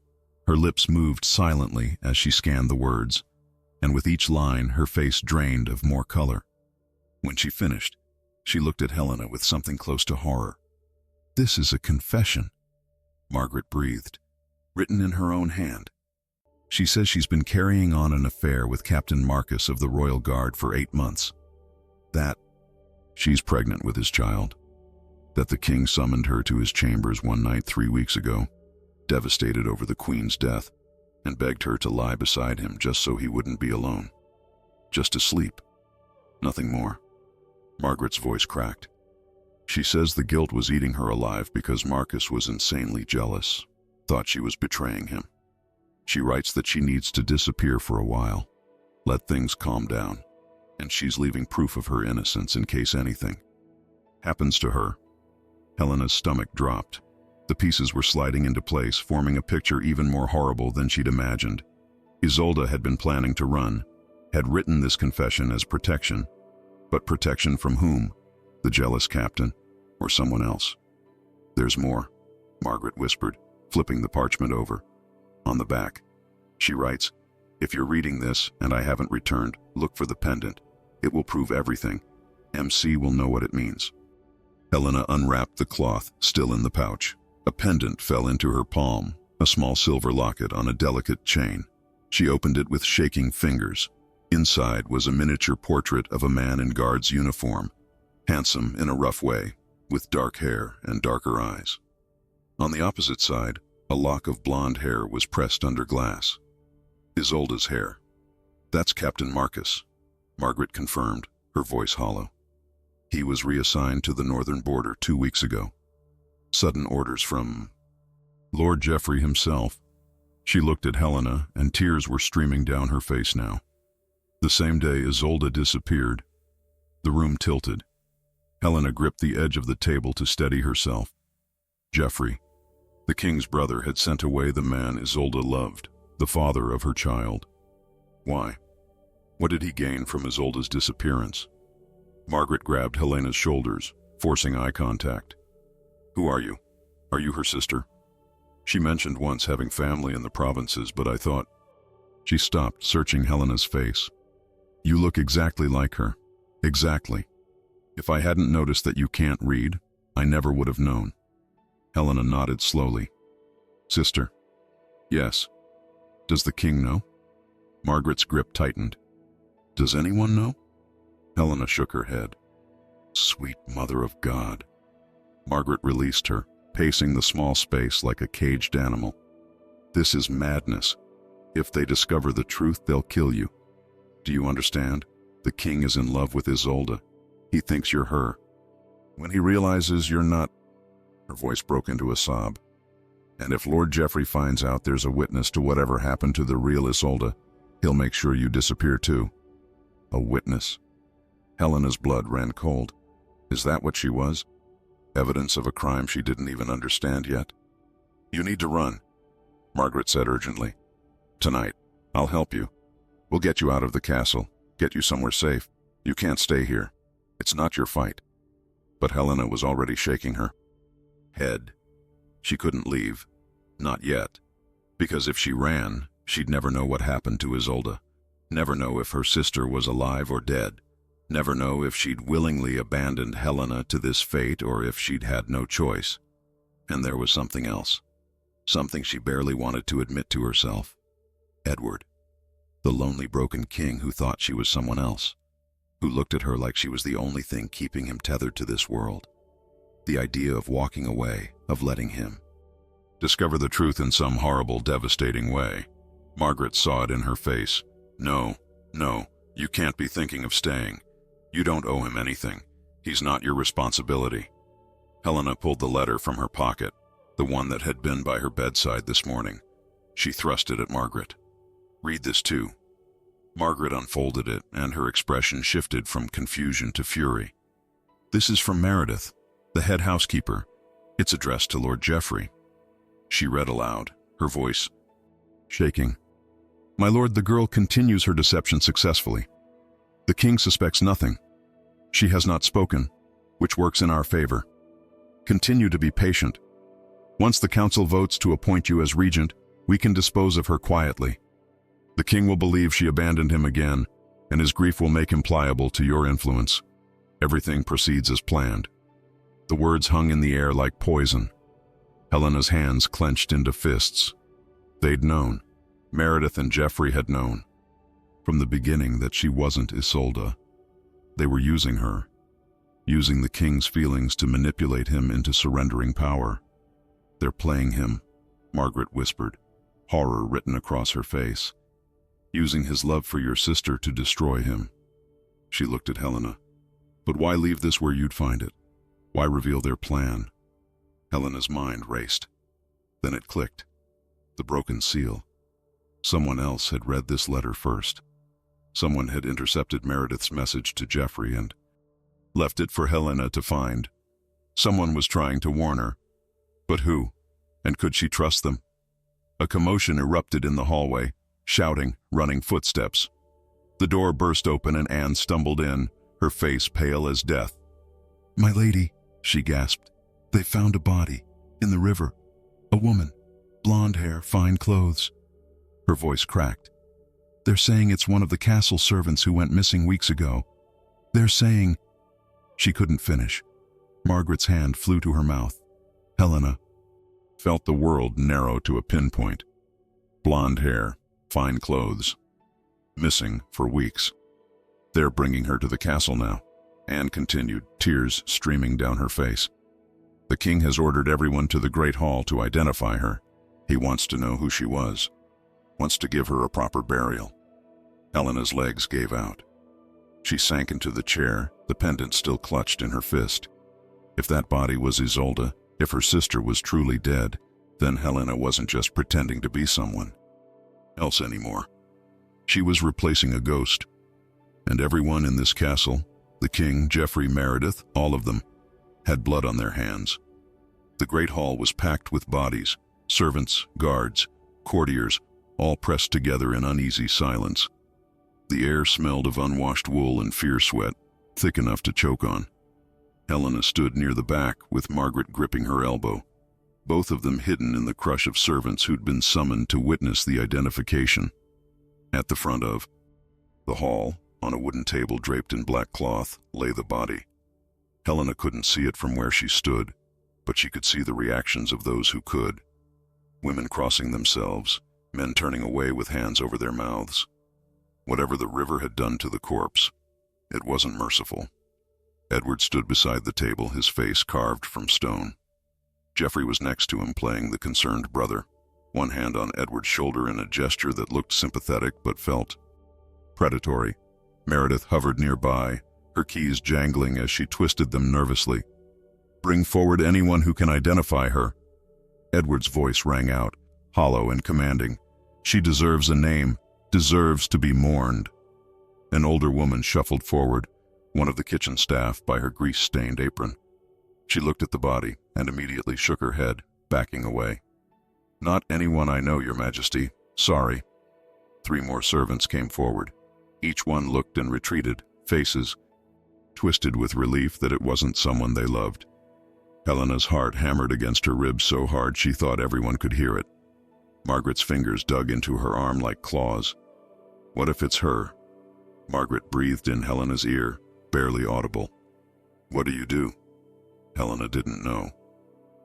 Her lips moved silently as she scanned the words, and with each line her face drained of more color. When she finished, she looked at Helena with something close to horror. "This is a confession," Margaret breathed, "written in her own hand. She says she's been carrying on an affair with Captain Marcus of the Royal Guard for 8 months. That she's pregnant with his child. That the king summoned her to his chambers one night 3 weeks ago, devastated over the Queen's death, and begged her to lie beside him just so he wouldn't be alone. Just to sleep. Nothing more." Margaret's voice cracked. "She says the guilt was eating her alive because Marcus was insanely jealous, thought she was betraying him. She writes that she needs to disappear for a while, let things calm down, and she's leaving proof of her innocence in case anything happens to her." Helena's stomach dropped. The pieces were sliding into place, forming a picture even more horrible than she'd imagined. Isolde had been planning to run, had written this confession as protection. But protection from whom? The jealous captain, or someone else? "There's more," Margaret whispered, flipping the parchment over. On the back, she writes, "If you're reading this and I haven't returned, look for the pendant. It will prove everything. MC will know what it means." Helena unwrapped the cloth, still in the pouch. A pendant fell into her palm, a small silver locket on a delicate chain. She opened it with shaking fingers. Inside was a miniature portrait of a man in guard's uniform, handsome in a rough way, with dark hair and darker eyes. On the opposite side A lock of blonde hair was pressed under glass. Isolde's hair. That's Captain Marcus, Margaret confirmed, her voice hollow. He was reassigned to the northern border 2 weeks ago. Sudden orders from Lord Geoffrey himself. She looked at Helena, and tears were streaming down her face now. The same day Isolde disappeared. The room tilted. Helena gripped the edge of the table to steady herself. Geoffrey, the king's brother, had sent away the man Isolde loved, the father of her child. Why? What did he gain from Isolde's disappearance? Margaret grabbed Helena's shoulders, forcing eye contact. Who are you? Are you her sister? She mentioned once having family in the provinces, but I thought... She stopped, searching Helena's face. You look exactly like her. Exactly. If I hadn't noticed that you can't read, I never would have known. Helena nodded slowly. Sister? Yes. Does the king know? Margaret's grip tightened. Does anyone know? Helena shook her head. Sweet Mother of God. Margaret released her, pacing the small space like a caged animal. This is madness. If they discover the truth, they'll kill you. Do you understand? The king is in love with Isolde. He thinks you're her. When he realizes you're not... Her voice broke into a sob. And if Lord Geoffrey finds out there's a witness to whatever happened to the real Isolde, he'll make sure you disappear too. A witness? Helena's blood ran cold. Is that what she was? Evidence of a crime she didn't even understand yet? You need to run, Margaret said urgently. Tonight, I'll help you. We'll get you out of the castle, get you somewhere safe. You can't stay here. It's not your fight. But Helena was already shaking her head. She couldn't leave. Not yet. Because if she ran, she'd never know what happened to Isolde. Never know if her sister was alive or dead. Never know if she'd willingly abandoned Helena to this fate or if she'd had no choice. And there was something else. Something she barely wanted to admit to herself. Edward. The lonely, broken king who thought she was someone else. Who looked at her like she was the only thing keeping him tethered to this world. The idea of walking away, of letting him discover the truth in some horrible, devastating way. Margaret saw it in her face. No, you can't be thinking of staying. You don't owe him anything. He's not your responsibility. Helena pulled the letter from her pocket, the one that had been by her bedside this morning. She thrust it at Margaret. Read this too. Margaret unfolded it, and her expression shifted from confusion to fury. This is from Meredith, the head housekeeper. It's addressed to Lord Geoffrey. She read aloud, her voice shaking. My lord, the girl continues her deception successfully. The king suspects nothing. She has not spoken, which works in our favor. Continue to be patient. Once the council votes to appoint you as regent, we can dispose of her quietly. The king will believe she abandoned him again, and his grief will make him pliable to your influence. Everything proceeds as planned. The words hung in the air like poison. Helena's hands clenched into fists. They'd known. Meredith and Geoffrey had known. From the beginning that she wasn't Isolde. They were using her. Using the king's feelings to manipulate him into surrendering power. They're playing him, Margaret whispered, horror written across her face. Using his love for your sister to destroy him. She looked at Helena. But why leave this where you'd find it? Why reveal their plan? Helena's mind raced. Then it clicked. The broken seal. Someone else had read this letter first. Someone had intercepted Meredith's message to Geoffrey and left it for Helena to find. Someone was trying to warn her. But who? And could she trust them? A commotion erupted in the hallway, shouting, running footsteps. The door burst open and Anne stumbled in, her face pale as death. My lady, she gasped. They found a body, in the river. A woman, blonde hair, fine clothes. Her voice cracked. They're saying it's one of the castle servants who went missing weeks ago. They're saying... She couldn't finish. Margaret's hand flew to her mouth. Helena felt the world narrow to a pinpoint. Blonde hair, fine clothes. Missing for weeks. They're bringing her to the castle now. Anne continued, tears streaming down her face. The king has ordered everyone to the Great Hall to identify her. He wants to know who she was, wants to give her a proper burial. Helena's legs gave out. She sank into the chair, the pendant still clutched in her fist. If that body was Isolde, if her sister was truly dead, then Helena wasn't just pretending to be someone else anymore. She was replacing a ghost. And everyone in this castle, the king, Geoffrey, Meredith, all of them, had blood on their hands. The great hall was packed with bodies, servants, guards, courtiers, all pressed together in uneasy silence. The air smelled of unwashed wool and fear sweat, thick enough to choke on. Helena stood near the back, with Margaret gripping her elbow, both of them hidden in the crush of servants who'd been summoned to witness the identification. At the front of the hall, on a wooden table draped in black cloth, lay the body. Helena couldn't see it from where she stood, but she could see the reactions of those who could. Women crossing themselves, men turning away with hands over their mouths. Whatever the river had done to the corpse, it wasn't merciful. Edward stood beside the table, his face carved from stone. Geoffrey was next to him, playing the concerned brother, one hand on Edward's shoulder in a gesture that looked sympathetic but felt predatory. Meredith hovered nearby, her keys jangling as she twisted them nervously. "Bring forward anyone who can identify her." Edward's voice rang out, hollow and commanding. "She deserves a name, deserves to be mourned." An older woman shuffled forward, one of the kitchen staff, by her grease-stained apron. She looked at the body and immediately shook her head, backing away. "Not anyone I know, Your Majesty. Sorry." 3 more servants came forward. Each one looked and retreated, faces twisted with relief that it wasn't someone they loved. Helena's heart hammered against her ribs so hard she thought everyone could hear it. Margaret's fingers dug into her arm like claws. "What if it's her?" Margaret breathed in Helena's ear, barely audible. "What do you do?" Helena didn't know.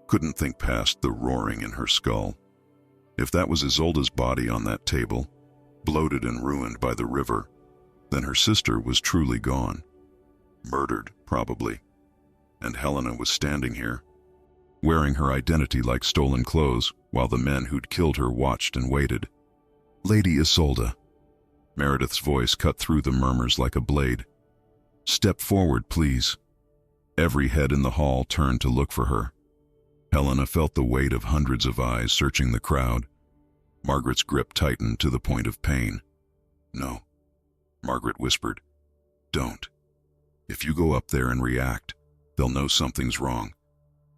Couldn't think past the roaring in her skull. If that was Isolde's body on that table, bloated and ruined by the river, then her sister was truly gone. Murdered, probably. And Helena was standing here, wearing her identity like stolen clothes, while the men who'd killed her watched and waited. "Lady Isolde." Meredith's voice cut through the murmurs like a blade. "Step forward, please." Every head in the hall turned to look for her. Helena felt the weight of hundreds of eyes searching the crowd. Margaret's grip tightened to the point of pain. "No," Margaret whispered. "Don't. If you go up there and react, they'll know something's wrong.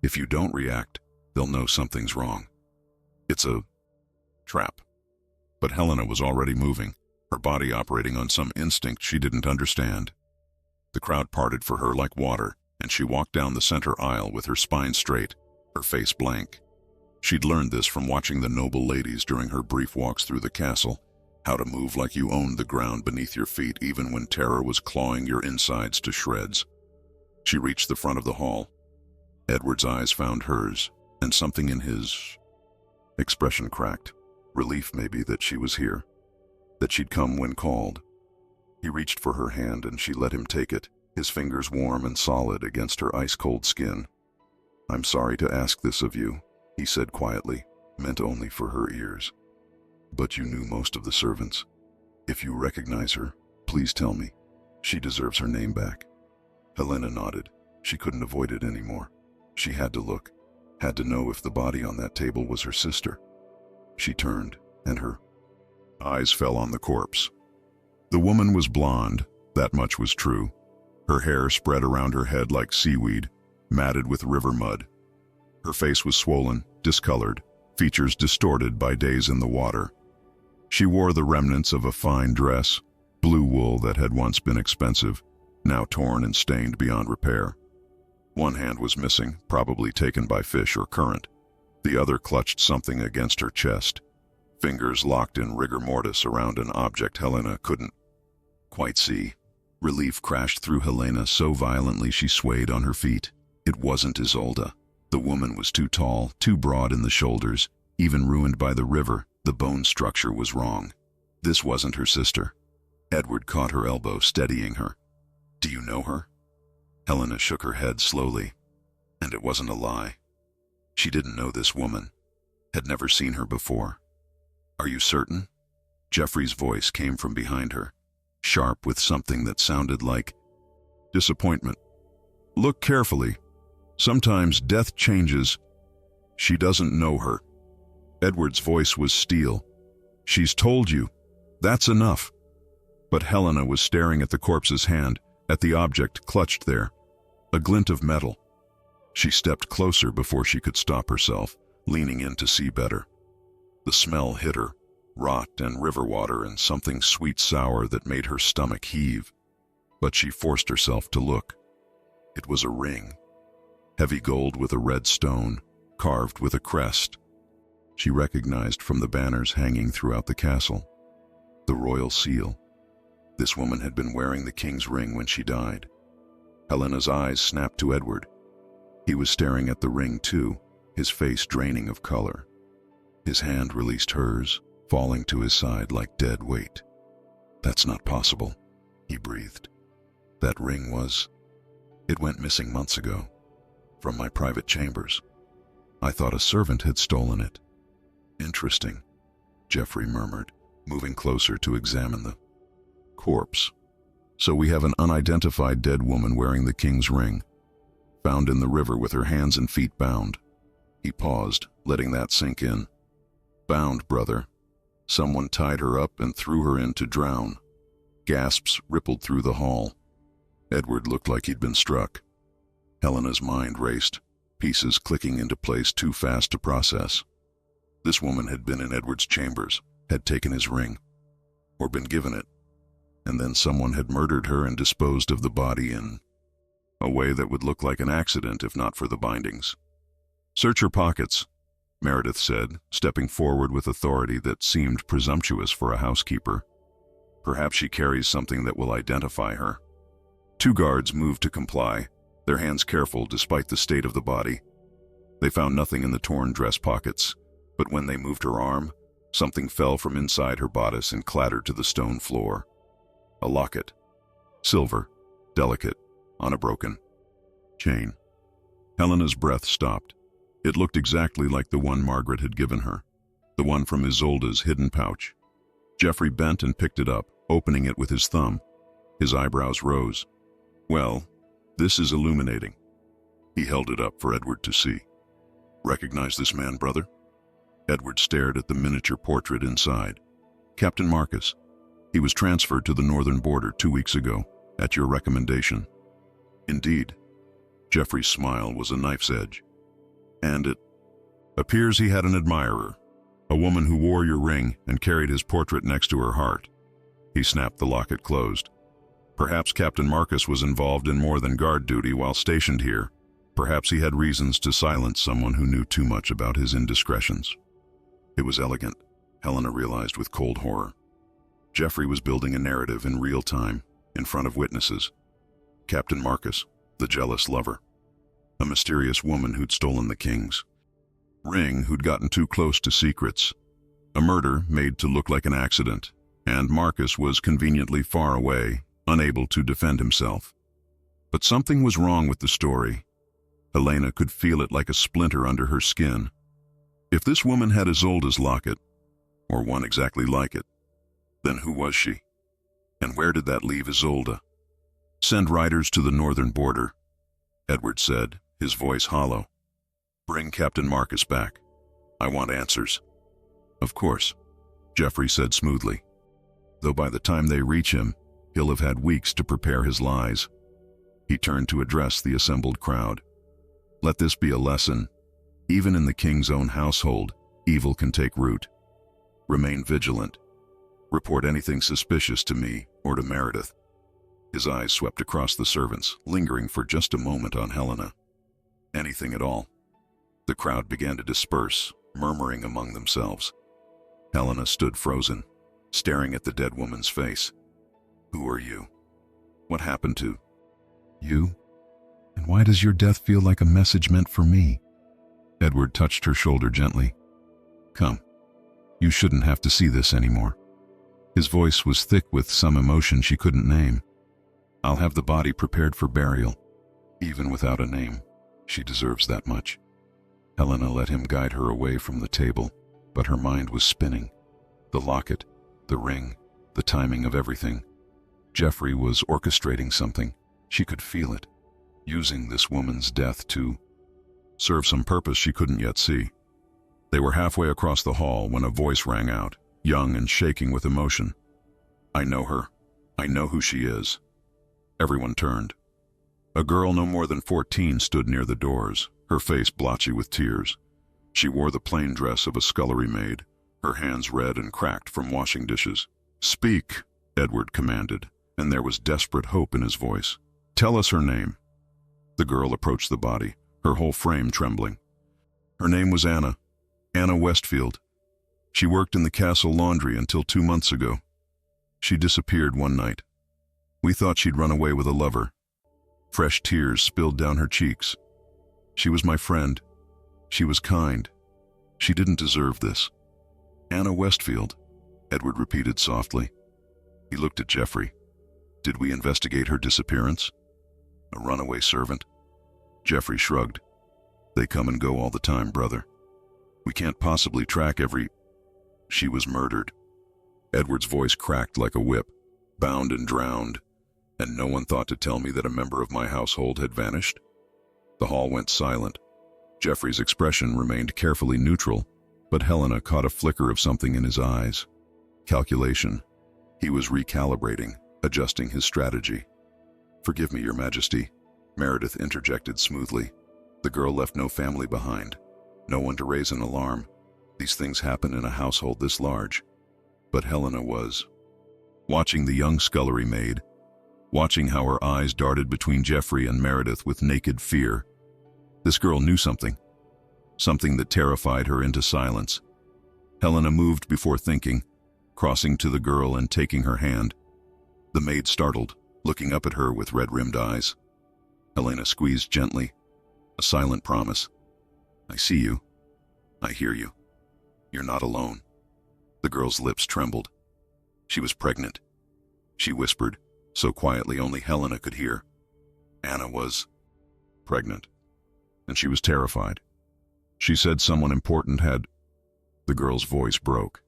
If you don't react, they'll know something's wrong. It's a trap." But Helena was already moving, her body operating on some instinct she didn't understand. The crowd parted for her like water, and she walked down the center aisle with her spine straight, her face blank. She'd learned this from watching the noble ladies during her brief walks through the castle, how to move like you owned the ground beneath your feet even when terror was clawing your insides to shreds. She reached the front of the hall. Edward's eyes found hers, and something in his expression cracked. Relief, maybe, that she was here, that she'd come when called. He reached for her hand and she let him take it, his fingers warm and solid against her ice-cold skin. "I'm sorry to ask this of you," he said quietly, meant only for her ears. "But you knew most of the servants. If you recognize her, please tell me. She deserves her name back." Helena nodded. She couldn't avoid it anymore. She had to look, had to know if the body on that table was her sister. She turned, and her eyes fell on the corpse. The woman was blonde, that much was true. Her hair spread around her head like seaweed, matted with river mud. Her face was swollen, discolored, features distorted by days in the water. She wore the remnants of a fine dress, blue wool that had once been expensive, now torn and stained beyond repair. One hand was missing, probably taken by fish or current. The other clutched something against her chest, fingers locked in rigor mortis around an object Helena couldn't quite see. Relief crashed through Helena so violently she swayed on her feet. It wasn't Isolde. The woman was too tall, too broad in the shoulders, even ruined by the river. The bone structure was wrong. This wasn't her sister. Edward caught her elbow, steadying her. "Do you know her?" Helena shook her head slowly, and it wasn't a lie. She didn't know this woman. had never seen her before. "Are you certain?" Jeffrey's voice came from behind her, sharp with something that sounded like disappointment. "Look carefully. Sometimes death changes. She doesn't know her." Edward's voice was steel. "She's told you. That's enough." But Helena was staring at the corpse's hand, at the object clutched there, a glint of metal. She stepped closer before she could stop herself, leaning in to see better. The smell hit her, rot and river water and something sweet-sour that made her stomach heave. But she forced herself to look. It was a ring, heavy gold with a red stone, carved with a crest. She recognized from the banners hanging throughout the castle. The royal seal. This woman had been wearing the king's ring when she died. Helena's eyes snapped to Edward. He was staring at the ring too, his face draining of color. His hand released hers, falling to his side like dead weight. "That's not possible," he breathed. "That ring was... It went missing months ago, from my private chambers. I thought a servant had stolen it." "Interesting," Jeffrey murmured, moving closer to examine the corpse. "So we have an unidentified dead woman wearing the king's ring, found in the river with her hands and feet bound." He paused, letting that sink in. "Bound, brother. Someone tied her up and threw her in to drown." Gasps rippled through the hall. Edward looked like he'd been struck. Helena's mind raced, pieces clicking into place too fast to process. This woman had been in Edward's chambers, had taken his ring, or been given it, and then someone had murdered her and disposed of the body in a way that would look like an accident if not for the bindings. "Search her pockets," Meredith said, stepping forward with authority that seemed presumptuous for a housekeeper. "Perhaps she carries something that will identify her." Two guards moved to comply, their hands careful despite the state of the body. They found nothing in the torn dress pockets, but when they moved her arm, something fell from inside her bodice and clattered to the stone floor. A locket. Silver, delicate, on a broken chain. Helena's breath stopped. It looked exactly like the one Margaret had given her, the one from Isolde's hidden pouch. Jeffrey bent and picked it up, opening it with his thumb. His eyebrows rose. "Well, this is illuminating." He held it up for Edward to see. "Recognize this man, brother?" Edward stared at the miniature portrait inside. "Captain Marcus. He was transferred to the northern border 2 weeks ago, at your recommendation." "Indeed." Jeffrey's smile was a knife's edge. "And it appears he had an admirer, a woman who wore your ring and carried his portrait next to her heart." He snapped the locket closed. "Perhaps Captain Marcus was involved in more than guard duty while stationed here. Perhaps he had reasons to silence someone who knew too much about his indiscretions." It was elegant, Helena realized with cold horror. Jeffrey was building a narrative in real time, in front of witnesses. Captain Marcus, the jealous lover. A mysterious woman who'd stolen the king's ring, who'd gotten too close to secrets. A murder made to look like an accident, and Marcus was conveniently far away, unable to defend himself. But something was wrong with the story. Helena could feel it like a splinter under her skin. If this woman had Isolde's locket, or one exactly like it, then who was she? And where did that leave Isolde? "Send riders to the northern border," Edward said, his voice hollow. "Bring Captain Marcus back. I want answers." "Of course," Jeffrey said smoothly. "Though by the time they reach him, he'll have had weeks to prepare his lies." He turned to address the assembled crowd. "Let this be a lesson. Even in the king's own household, evil can take root. Remain vigilant. Report anything suspicious to me or to Meredith." His eyes swept across the servants, lingering for just a moment on Helena. "Anything at all." The crowd began to disperse, murmuring among themselves. Helena stood frozen, staring at the dead woman's face. "Who are you? What happened to you? And why does your death feel like a message meant for me?" Edward touched her shoulder gently. "Come, you shouldn't have to see this anymore." His voice was thick with some emotion she couldn't name. "I'll have the body prepared for burial. Even without a name, she deserves that much." Helena let him guide her away from the table, but her mind was spinning. The locket, the ring, the timing of everything. Jeffrey was orchestrating something. She could feel it, using this woman's death to serve some purpose she couldn't yet see. They were halfway across the hall when a voice rang out, young and shaking with emotion. "I know her. I know who she is." Everyone turned. A girl no more than 14 stood near the doors, her face blotchy with tears. She wore the plain dress of a scullery maid, her hands red and cracked from washing dishes. "Speak," Edward commanded, and there was desperate hope in his voice. "Tell us her name." The girl approached the body, her whole frame trembling. "Her name was Anna Westfield. She worked in the castle laundry until 2 months ago. She disappeared one night. We thought she'd run away with a lover." Fresh tears spilled down her cheeks. "She was my friend. She was kind. She didn't deserve this." "Anna Westfield," Edward repeated softly. He looked at Jeffrey. "Did we investigate her disappearance? A runaway servant?" Jeffrey shrugged. "They come and go all the time, brother. We can't possibly track every—" "She was murdered." Edward's voice cracked like a whip, bound and drowned, and no one thought to tell me that a member of my household had vanished? The hall went silent. Jeffrey's expression remained carefully neutral, but Helena caught a flicker of something in his eyes. Calculation. He was recalibrating, adjusting his strategy. "Forgive me, Your Majesty," Meredith interjected smoothly. "The girl left no family behind, no one to raise an alarm. These things happen in a household this large." But Helena was watching the young scullery maid, watching how her eyes darted between Jeffrey and Meredith with naked fear. This girl knew something that terrified her into silence. Helena moved before thinking, crossing to the girl and taking her hand. The maid startled, looking up at her with red-rimmed eyes. Helena squeezed gently, a silent promise. "I see you. I hear you. You're not alone." The girl's lips trembled. She was pregnant. She whispered, so quietly only Helena could hear. Anna was pregnant, and she was terrified. She said someone important had... The girl's voice broke.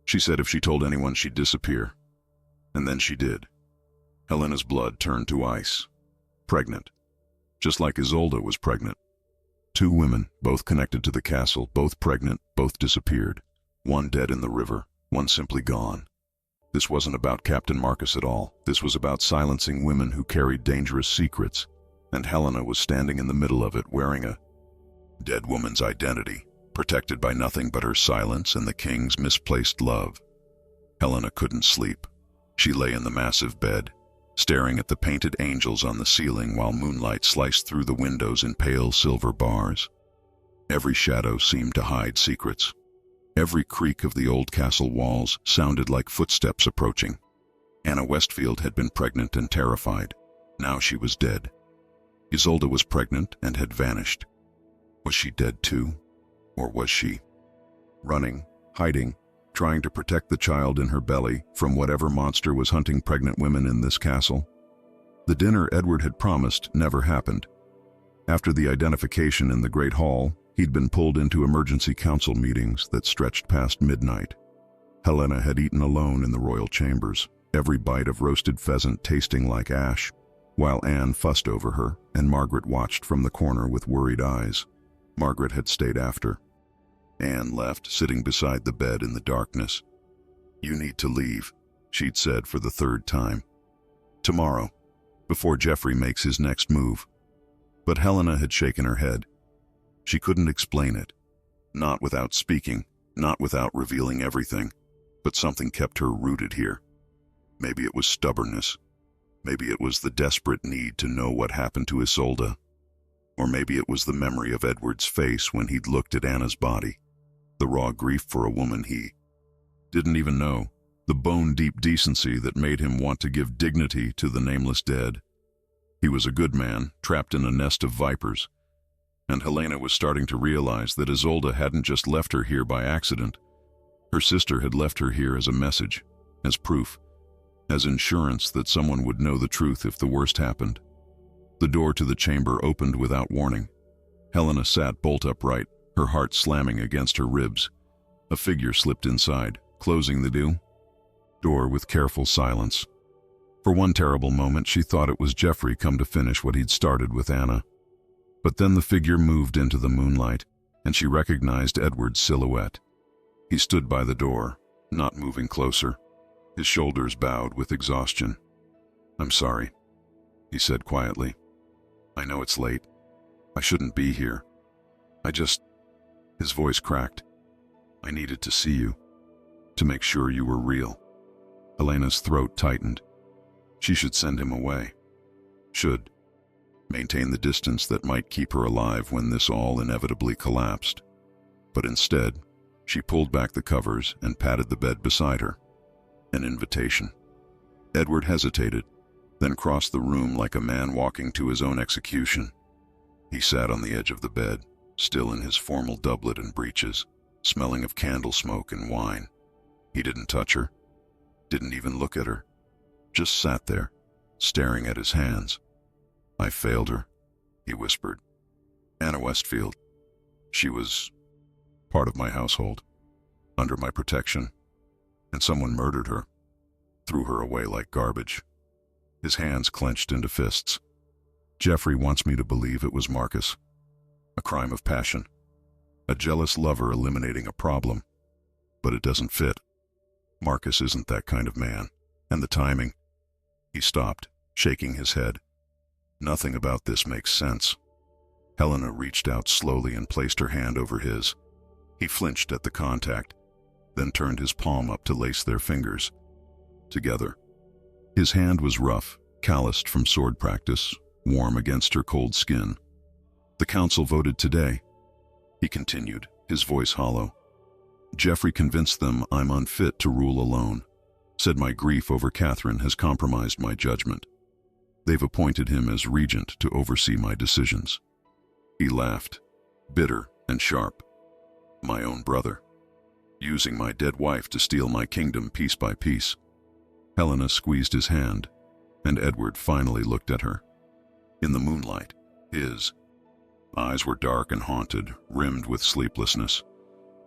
She said if she told anyone she'd disappear. And then she did. Helena's blood turned to ice. Pregnant. Just like Isolde was pregnant. 2 women, both connected to the castle, both pregnant, both disappeared. One dead in the river, one simply gone. This wasn't about Captain Marcus at all. This was about silencing women who carried dangerous secrets, and Helena was standing in the middle of it, wearing a dead woman's identity, protected by nothing but her silence and the king's misplaced love. Helena couldn't sleep. She lay in the massive bed, staring at the painted angels on the ceiling while moonlight sliced through the windows in pale silver bars. Every shadow seemed to hide secrets. Every creak of the old castle walls sounded like footsteps approaching. Anna Westfield had been pregnant and terrified. Now she was dead. Isolde was pregnant and had vanished. Was she dead too? Or was she running, hiding, trying to protect the child in her belly from whatever monster was hunting pregnant women in this castle? The dinner Edward had promised never happened. After the identification in the Great Hall, he'd been pulled into emergency council meetings that stretched past midnight. Helena had eaten alone in the royal chambers, every bite of roasted pheasant tasting like ash, while Anne fussed over her and Margaret watched from the corner with worried eyes. Margaret had stayed after. Anne left, sitting beside the bed in the darkness. "You need to leave," she'd said for the 3rd time. "Tomorrow, before Jeffrey makes his next move." But Helena had shaken her head. She couldn't explain it. Not without speaking, not without revealing everything, but something kept her rooted here. Maybe it was stubbornness. Maybe it was the desperate need to know what happened to Isolde. Or maybe it was the memory of Edward's face when he'd looked at Anna's body. The raw grief for a woman he didn't even know. The bone-deep decency that made him want to give dignity to the nameless dead. He was a good man, trapped in a nest of vipers. And Helena was starting to realize that Isolde hadn't just left her here by accident. Her sister had left her here as a message, as proof, as insurance that someone would know the truth if the worst happened. The door to the chamber opened without warning. Helena sat bolt upright, her heart slamming against her ribs. A figure slipped inside, closing the door with careful silence. For one terrible moment, she thought it was Jeffrey come to finish what he'd started with Anna. But then the figure moved into the moonlight, and she recognized Edward's silhouette. He stood by the door, not moving closer, his shoulders bowed with exhaustion. "I'm sorry," he said quietly. "I know it's late. I shouldn't be here. His voice cracked. "I needed to see you, to make sure you were real." Elena's throat tightened. She should send him away. Should maintain the distance that might keep her alive when this all inevitably collapsed. But instead, she pulled back the covers and patted the bed beside her. An invitation. Edward hesitated, then crossed the room like a man walking to his own execution. He sat on the edge of the bed, still in his formal doublet and breeches, smelling of candle smoke and wine. He didn't touch her, didn't even look at her, just sat there, staring at his hands. "I failed her," he whispered. "Anna Westfield. She was part of my household, under my protection, and someone murdered her, threw her away like garbage." His hands clenched into fists. "Jeffrey wants me to believe it was Marcus. A crime of passion. A jealous lover eliminating a problem. But it doesn't fit. Marcus isn't that kind of man. And the timing." He stopped, shaking his head. "Nothing about this makes sense." Helena reached out slowly and placed her hand over his. He flinched at the contact, then turned his palm up to lace their fingers together. His hand was rough, calloused from sword practice, warm against her cold skin. "The council voted today," he continued, his voice hollow. "Jeffrey convinced them I'm unfit to rule alone. Said my grief over Catherine has compromised my judgment. They've appointed him as regent to oversee my decisions." He laughed, bitter and sharp. "My own brother. Using my dead wife to steal my kingdom piece by piece." Helena squeezed his hand, and Edward finally looked at her. In the moonlight, his eyes were dark and haunted, rimmed with sleeplessness.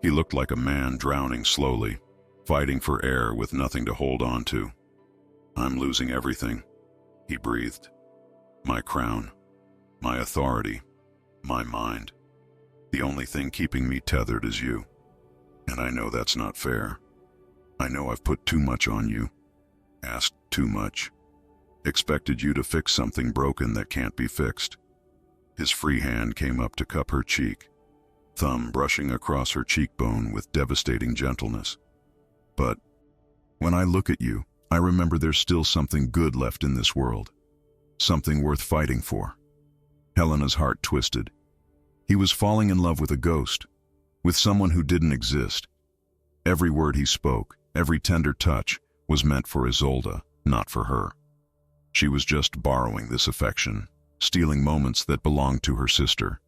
He looked like a man drowning slowly, fighting for air with nothing to hold on to. "I'm losing everything," he breathed. "My crown, my authority, my mind. The only thing keeping me tethered is you. And I know that's not fair. I know I've put too much on you, asked too much, expected you to fix something broken that can't be fixed." His free hand came up to cup her cheek, thumb brushing across her cheekbone with devastating gentleness. "But when I look at you, I remember there's still something good left in this world, something worth fighting for." Helena's heart twisted. He was falling in love with a ghost, with someone who didn't exist. Every word he spoke, every tender touch, was meant for Isolde, not for her. She was just borrowing this affection, stealing moments that belonged to her sister.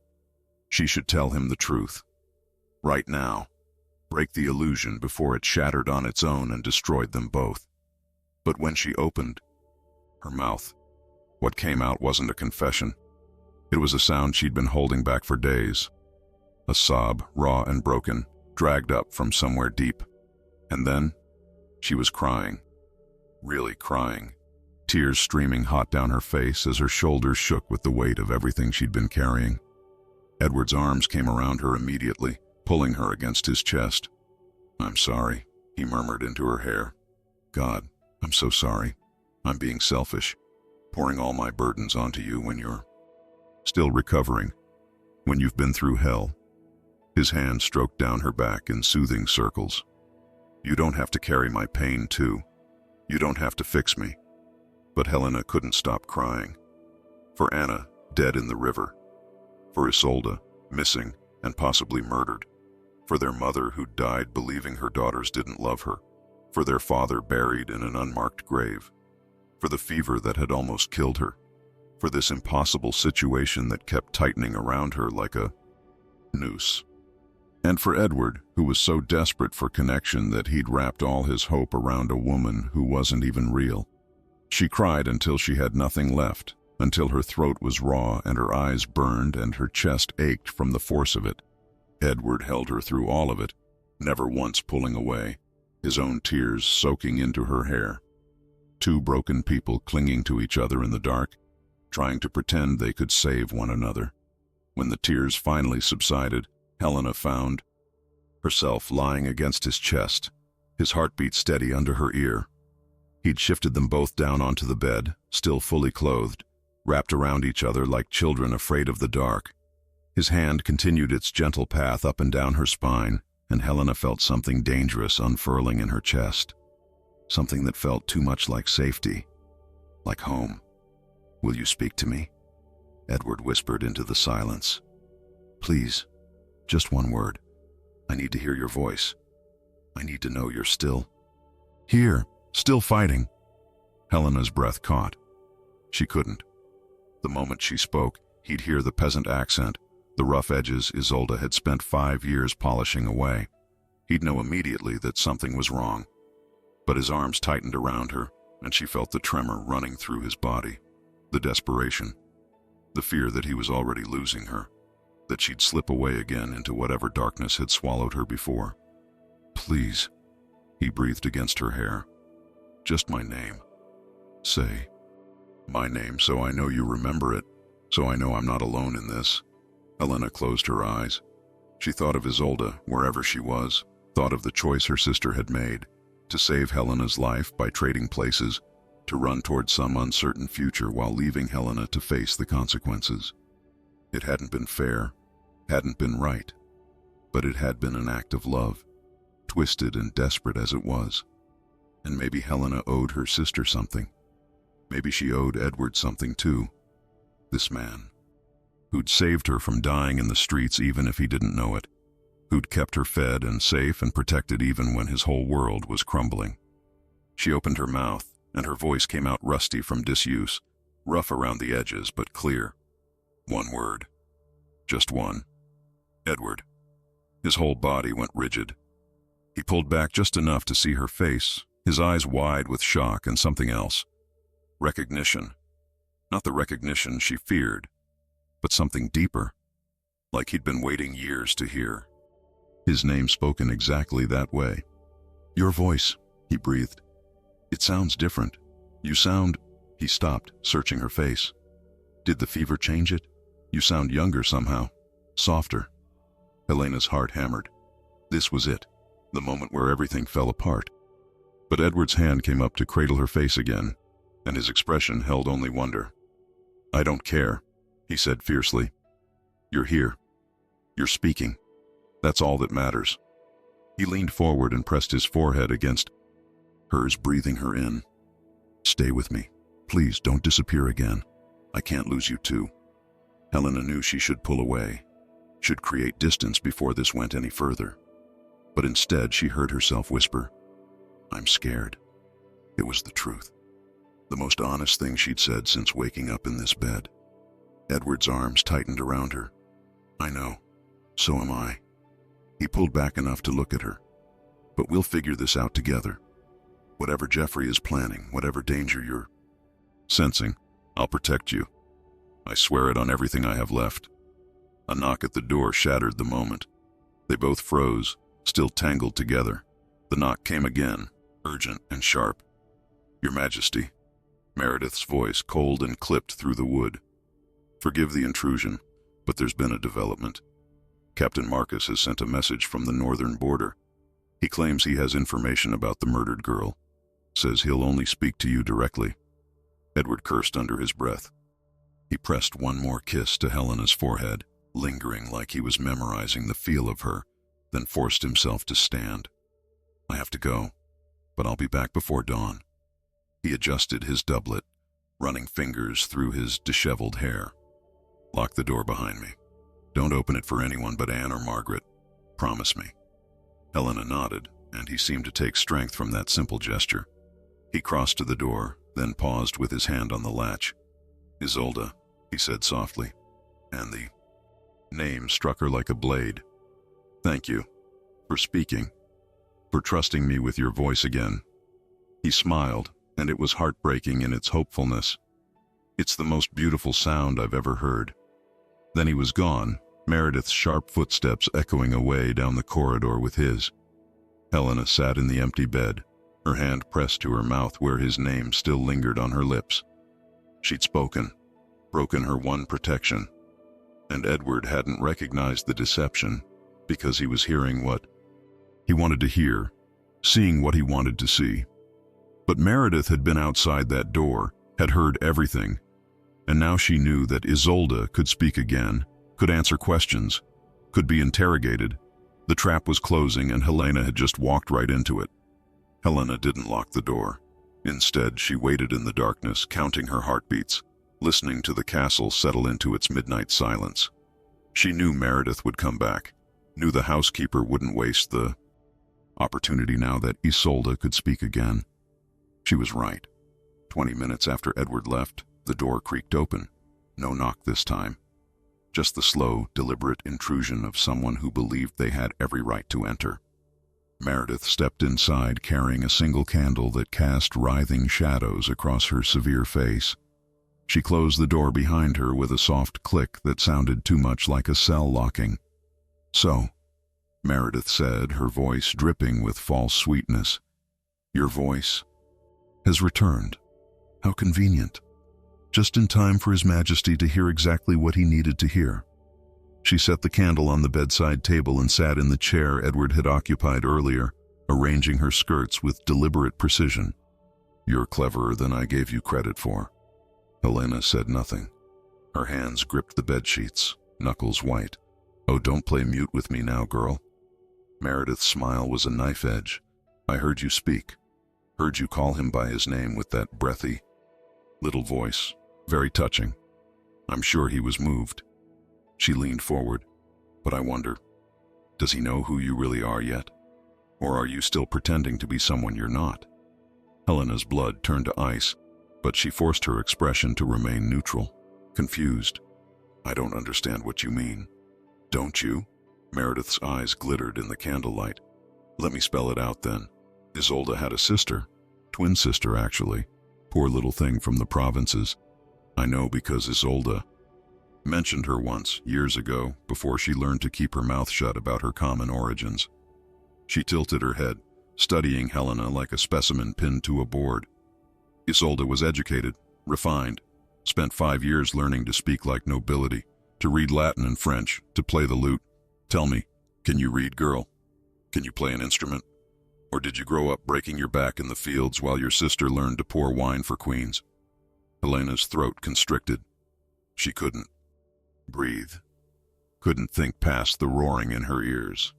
She should tell him the truth. Right now. Break the illusion before it shattered on its own and destroyed them both. But when she opened her mouth, what came out wasn't a confession. It was a sound she'd been holding back for days. A sob, raw and broken, dragged up from somewhere deep. And then, she was crying. Really crying. Tears streaming hot down her face as her shoulders shook with the weight of everything she'd been carrying. Edward's arms came around her immediately, pulling her against his chest. "I'm sorry," he murmured into her hair. "God, I'm so sorry. I'm being selfish, pouring all my burdens onto you when you're still recovering, when you've been through hell." His hand stroked down her back in soothing circles. "You don't have to carry my pain too. You don't have to fix me." But Helena couldn't stop crying. For Anna, dead in the river. For Isolde, missing and possibly murdered. For their mother who died believing her daughters didn't love her. For their father buried in an unmarked grave. For the fever that had almost killed her. For this impossible situation that kept tightening around her like a noose. And for Edward, who was so desperate for connection that he'd wrapped all his hope around a woman who wasn't even real. She cried until she had nothing left, until her throat was raw and her eyes burned and her chest ached from the force of it. Edward held her through all of it, never once pulling away, his own tears soaking into her hair. Two broken people clinging to each other in the dark, trying to pretend they could save one another. When the tears finally subsided, Helena found herself lying against his chest, his heartbeat steady under her ear. He'd shifted them both down onto the bed, still fully clothed, wrapped around each other like children afraid of the dark. His hand continued its gentle path up and down her spine, and Helena felt something dangerous unfurling in her chest. Something that felt too much like safety, like home. "Will you speak to me?" Edward whispered into the silence. "Please, just one word. I need to hear your voice. I need to know you're still here, still fighting." Helena's breath caught. She couldn't. The moment she spoke, he'd hear the peasant accent, the rough edges Isolde had spent 5 years polishing away. He'd know immediately that something was wrong. But his arms tightened around her, and she felt the tremor running through his body, the desperation, the fear that he was already losing her, that she'd slip away again into whatever darkness had swallowed her before. "Please," he breathed against her hair. "Just my name. Say my name so I know you remember it, so I know I'm not alone in this." Helena closed her eyes. She thought of Isolde, wherever she was, thought of the choice her sister had made, to save Helena's life by trading places, to run toward some uncertain future while leaving Helena to face the consequences. It hadn't been fair, hadn't been right, but it had been an act of love, twisted and desperate as it was. And maybe Helena owed her sister something. Maybe she owed Edward something too. This man, who'd saved her from dying in the streets even if he didn't know it, who'd kept her fed and safe and protected even when his whole world was crumbling. She opened her mouth, and her voice came out rusty from disuse, rough around the edges but clear. One word. Just one. Edward. His whole body went rigid. He pulled back just enough to see her face, his eyes wide with shock and something else. Recognition. Not the recognition she feared, but something deeper, like he'd been waiting years to hear. His name spoken exactly that way. "Your voice," he breathed. "It sounds different. You sound—" He stopped, searching her face. "Did the fever change it? You sound younger somehow, softer." Helena's heart hammered. This was it, the moment where everything fell apart. But Edward's hand came up to cradle her face again, and his expression held only wonder. "I don't care," he said fiercely. "You're here. You're speaking. That's all that matters." He leaned forward and pressed his forehead against hers, breathing her in. "Stay with me. Please don't disappear again. I can't lose you too." Helena knew she should pull away, should create distance before this went any further. But instead she heard herself whisper, "I'm scared." It was the truth. The most honest thing she'd said since waking up in this bed. Edward's arms tightened around her. "I know. So am I." He pulled back enough to look at her. "But we'll figure this out together. Whatever Jeffrey is planning, whatever danger you're sensing, I'll protect you. I swear it on everything I have left." A knock at the door shattered the moment. They both froze, still tangled together. The knock came again, urgent and sharp. "Your Majesty." Meredith's voice, cold and clipped through the wood. "Forgive the intrusion, but there's been a development. Captain Marcus has sent a message from the northern border. He claims he has information about the murdered girl. Says he'll only speak to you directly." Edward cursed under his breath. He pressed one more kiss to Helena's forehead, lingering like he was memorizing the feel of her, then forced himself to stand. "I have to go, but I'll be back before dawn." He adjusted his doublet, running fingers through his disheveled hair. "Lock the door behind me. Don't open it for anyone but Anne or Margaret. Promise me." Helena nodded, and he seemed to take strength from that simple gesture. He crossed to the door, then paused with his hand on the latch. "Isolde," he said softly, and the name struck her like a blade. "Thank you for speaking, for trusting me with your voice again." He smiled, and it was heartbreaking in its hopefulness. It's the most beautiful sound I've ever heard." Then he was gone, Meredith's sharp footsteps echoing away down the corridor with his. Helena sat in the empty bed, her hand pressed to her mouth where his name still lingered on her lips. She'd spoken, broken her one protection, and Edward hadn't recognized the deception because he was hearing what he wanted to hear, seeing what he wanted to see. But Meredith had been outside that door, had heard everything, and now she knew that Isolde could speak again, could answer questions, could be interrogated. The trap was closing and Helena had just walked right into it. Helena didn't lock the door. Instead, she waited in the darkness, counting her heartbeats, listening to the castle settle into its midnight silence. She knew Meredith would come back, knew the housekeeper wouldn't waste the opportunity now that Isolde could speak again. She was right. 20 minutes after Edward left, the door creaked open. No knock this time. Just the slow, deliberate intrusion of someone who believed they had every right to enter. Meredith stepped inside carrying a single candle that cast writhing shadows across her severe face. She closed the door behind her with a soft click that sounded too much like a cell locking. "So," Meredith said, her voice dripping with false sweetness, "your voice has returned. How convenient. Just in time for His Majesty to hear exactly what he needed to hear." She set the candle on the bedside table and sat in the chair Edward had occupied earlier, arranging her skirts with deliberate precision. "You're cleverer than I gave you credit for." Helena said nothing. Her hands gripped the bedsheets, knuckles white. "Oh, don't play mute with me now, girl." Meredith's smile was a knife edge. "I heard you speak. Heard you call him by his name with that breathy little voice. Very touching. I'm sure he was moved." She leaned forward. "But I wonder, does he know who you really are yet? Or are you still pretending to be someone you're not?" Helena's blood turned to ice, but she forced her expression to remain neutral, confused. "I don't understand what you mean." "Don't you?" Meredith's eyes glittered in the candlelight. "Let me spell it out then. Isolde had a sister, twin sister actually, poor little thing from the provinces. I know because Isolde mentioned her once, years ago, before she learned to keep her mouth shut about her common origins." She tilted her head, studying Helena like a specimen pinned to a board. "Isolde was educated, refined, spent 5 years learning to speak like nobility, to read Latin and French, to play the lute. Tell me, can you read, girl? Can you play an instrument? Or did you grow up breaking your back in the fields while your sister learned to pour wine for queens?" Helena's throat constricted. She couldn't breathe, couldn't think past the roaring in her ears.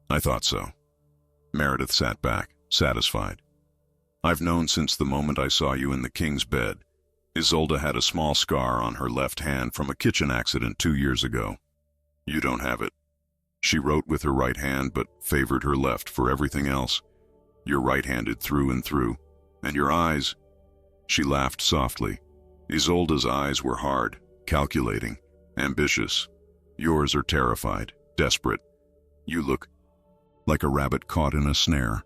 "I thought so." Meredith sat back, satisfied. "I've known since the moment I saw you in the king's bed. Isolde had a small scar on her left hand from a kitchen accident 2 years ago. You don't have it. She wrote with her right hand but favored her left for everything else. You're right-handed through and through. And your eyes—" She laughed softly. "Isolde's eyes were hard, calculating, ambitious. Yours are terrified, desperate. You look like a rabbit caught in a snare.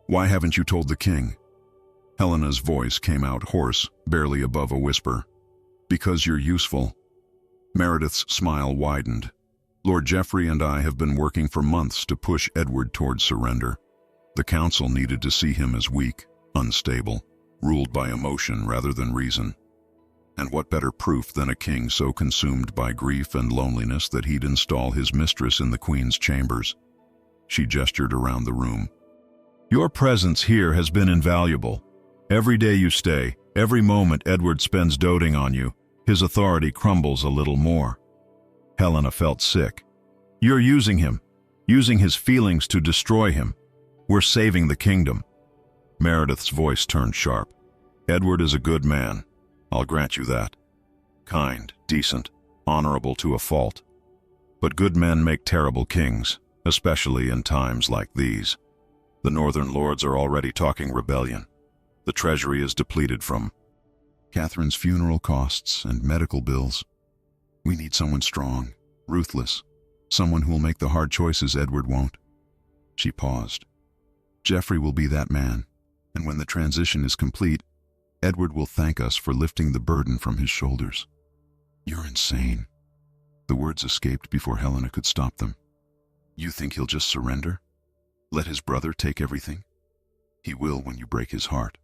Why haven't you told the king?" Helena's voice came out hoarse, barely above a whisper. "Because you're useful." Meredith's smile widened. "Lord Geoffrey and I have been working for months to push Edward towards surrender. The council needed to see him as weak, unstable, ruled by emotion rather than reason. And what better proof than a king so consumed by grief and loneliness that he'd install his mistress in the queen's chambers?" She gestured around the room. "Your presence here has been invaluable. Every day you stay, every moment Edward spends doting on you, his authority crumbles a little more." Helena felt sick. "You're using him, using his feelings to destroy him. We're saving the kingdom." Meredith's voice turned sharp. "Edward is a good man. I'll grant you that. Kind, decent, honorable to a fault. But good men make terrible kings, especially in times like these. The northern lords are already talking rebellion. The treasury is depleted from Catherine's funeral costs and medical bills. We need someone strong, ruthless, someone who will make the hard choices Edward won't." She paused. "Geoffrey will be that man, and when the transition is complete, Edward will thank us for lifting the burden from his shoulders." "You're insane." The words escaped before Helena could stop them. "You think he'll just surrender? Let his brother take everything? He will when you break his heart."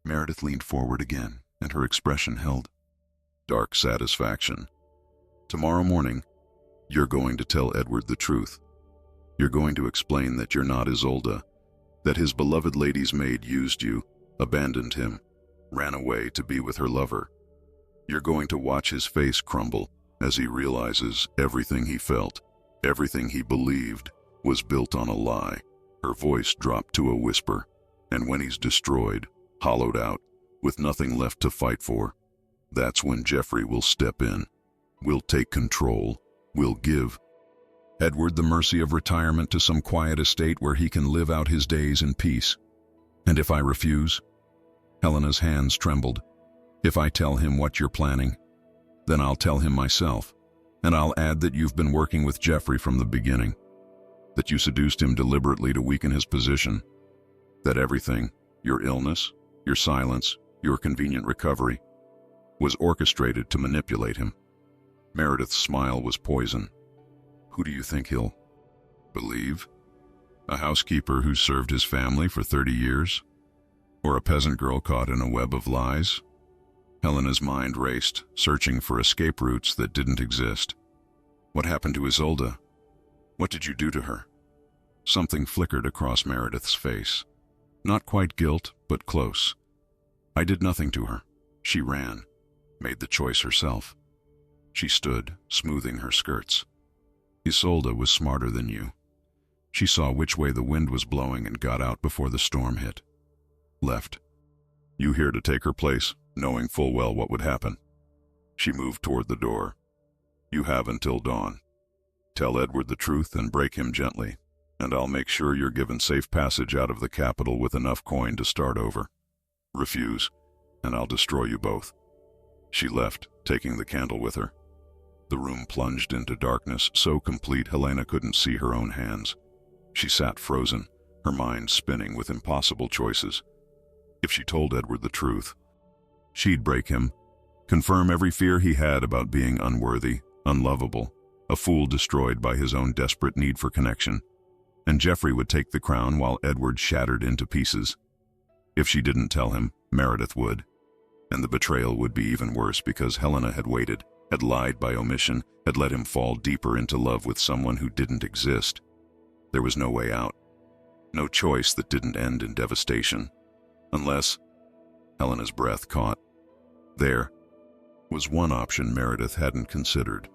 Meredith leaned forward again, and her expression held dark satisfaction. "Tomorrow morning, you're going to tell Edward the truth. You're going to explain that you're not Isolde, that his beloved lady's maid used you, abandoned him, ran away to be with her lover. You're going to watch his face crumble as he realizes everything he felt, everything he believed, was built on a lie." Her voice dropped to a whisper. "And when he's destroyed, hollowed out, with nothing left to fight for, that's when Jeffrey will step in. We'll take control. We'll give Edward the mercy of retirement to some quiet estate where he can live out his days in peace. And if I refuse?" Helena's hands trembled. "If I tell him what you're planning, then I'll tell him myself, and I'll add that you've been working with Jeffrey from the beginning, that you seduced him deliberately to weaken his position, that everything, your illness, your silence, your convenient recovery, was orchestrated to manipulate him." Meredith's smile was poison. "Who do you think he'll believe? A housekeeper who served his family for 30 years? Or a peasant girl caught in a web of lies?" Helena's mind raced, searching for escape routes that didn't exist. "What happened to Isolde? What did you do to her?" Something flickered across Meredith's face. Not quite guilt, but close. "I did nothing to her. She ran, made the choice herself." She stood, smoothing her skirts. "Isolde was smarter than you. She saw which way the wind was blowing and got out before the storm hit. Left. You here to take her place, knowing full well what would happen." She moved toward the door. "You have until dawn. Tell Edward the truth and break him gently, and I'll make sure you're given safe passage out of the capital with enough coin to start over. Refuse, and I'll destroy you both." She left, taking the candle with her. The room plunged into darkness, so complete Helena couldn't see her own hands. She sat frozen, her mind spinning with impossible choices. If she told Edward the truth, she'd break him, confirm every fear he had about being unworthy, unlovable, a fool destroyed by his own desperate need for connection. And Jeffrey would take the crown while Edward shattered into pieces. If she didn't tell him, Meredith would. And the betrayal would be even worse because Helena had waited, had lied by omission, had let him fall deeper into love with someone who didn't exist. There was no way out. No choice that didn't end in devastation. Unless Helena's breath caught. There was one option Meredith hadn't considered.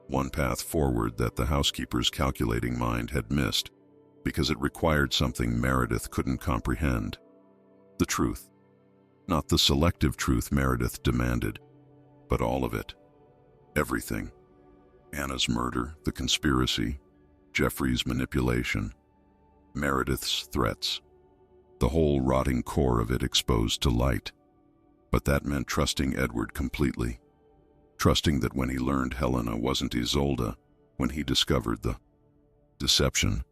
One path forward that the housekeeper's calculating mind had missed because it required something Meredith couldn't comprehend. The truth. Not the selective truth Meredith demanded, but all of it. Everything. Anna's murder, the conspiracy, Jeffrey's manipulation, Meredith's threats. The whole rotting core of it exposed to light. But that meant trusting Edward completely. Trusting that when he learned Helena wasn't Isolde, when he discovered the deception,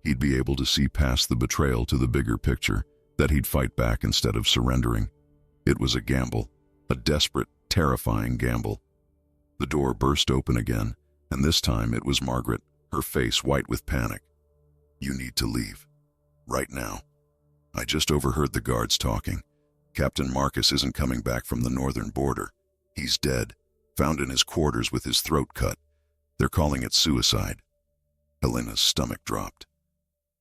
he'd be able to see past the betrayal to the bigger picture, that he'd fight back instead of surrendering. It was a gamble, a desperate, terrifying gamble. The door burst open again, and this time it was Margaret, her face white with panic. "You need to leave. Right now. I just overheard the guards talking. Captain Marcus isn't coming back from the northern border. He's dead, found in his quarters with his throat cut. They're calling it suicide." Helena's stomach dropped.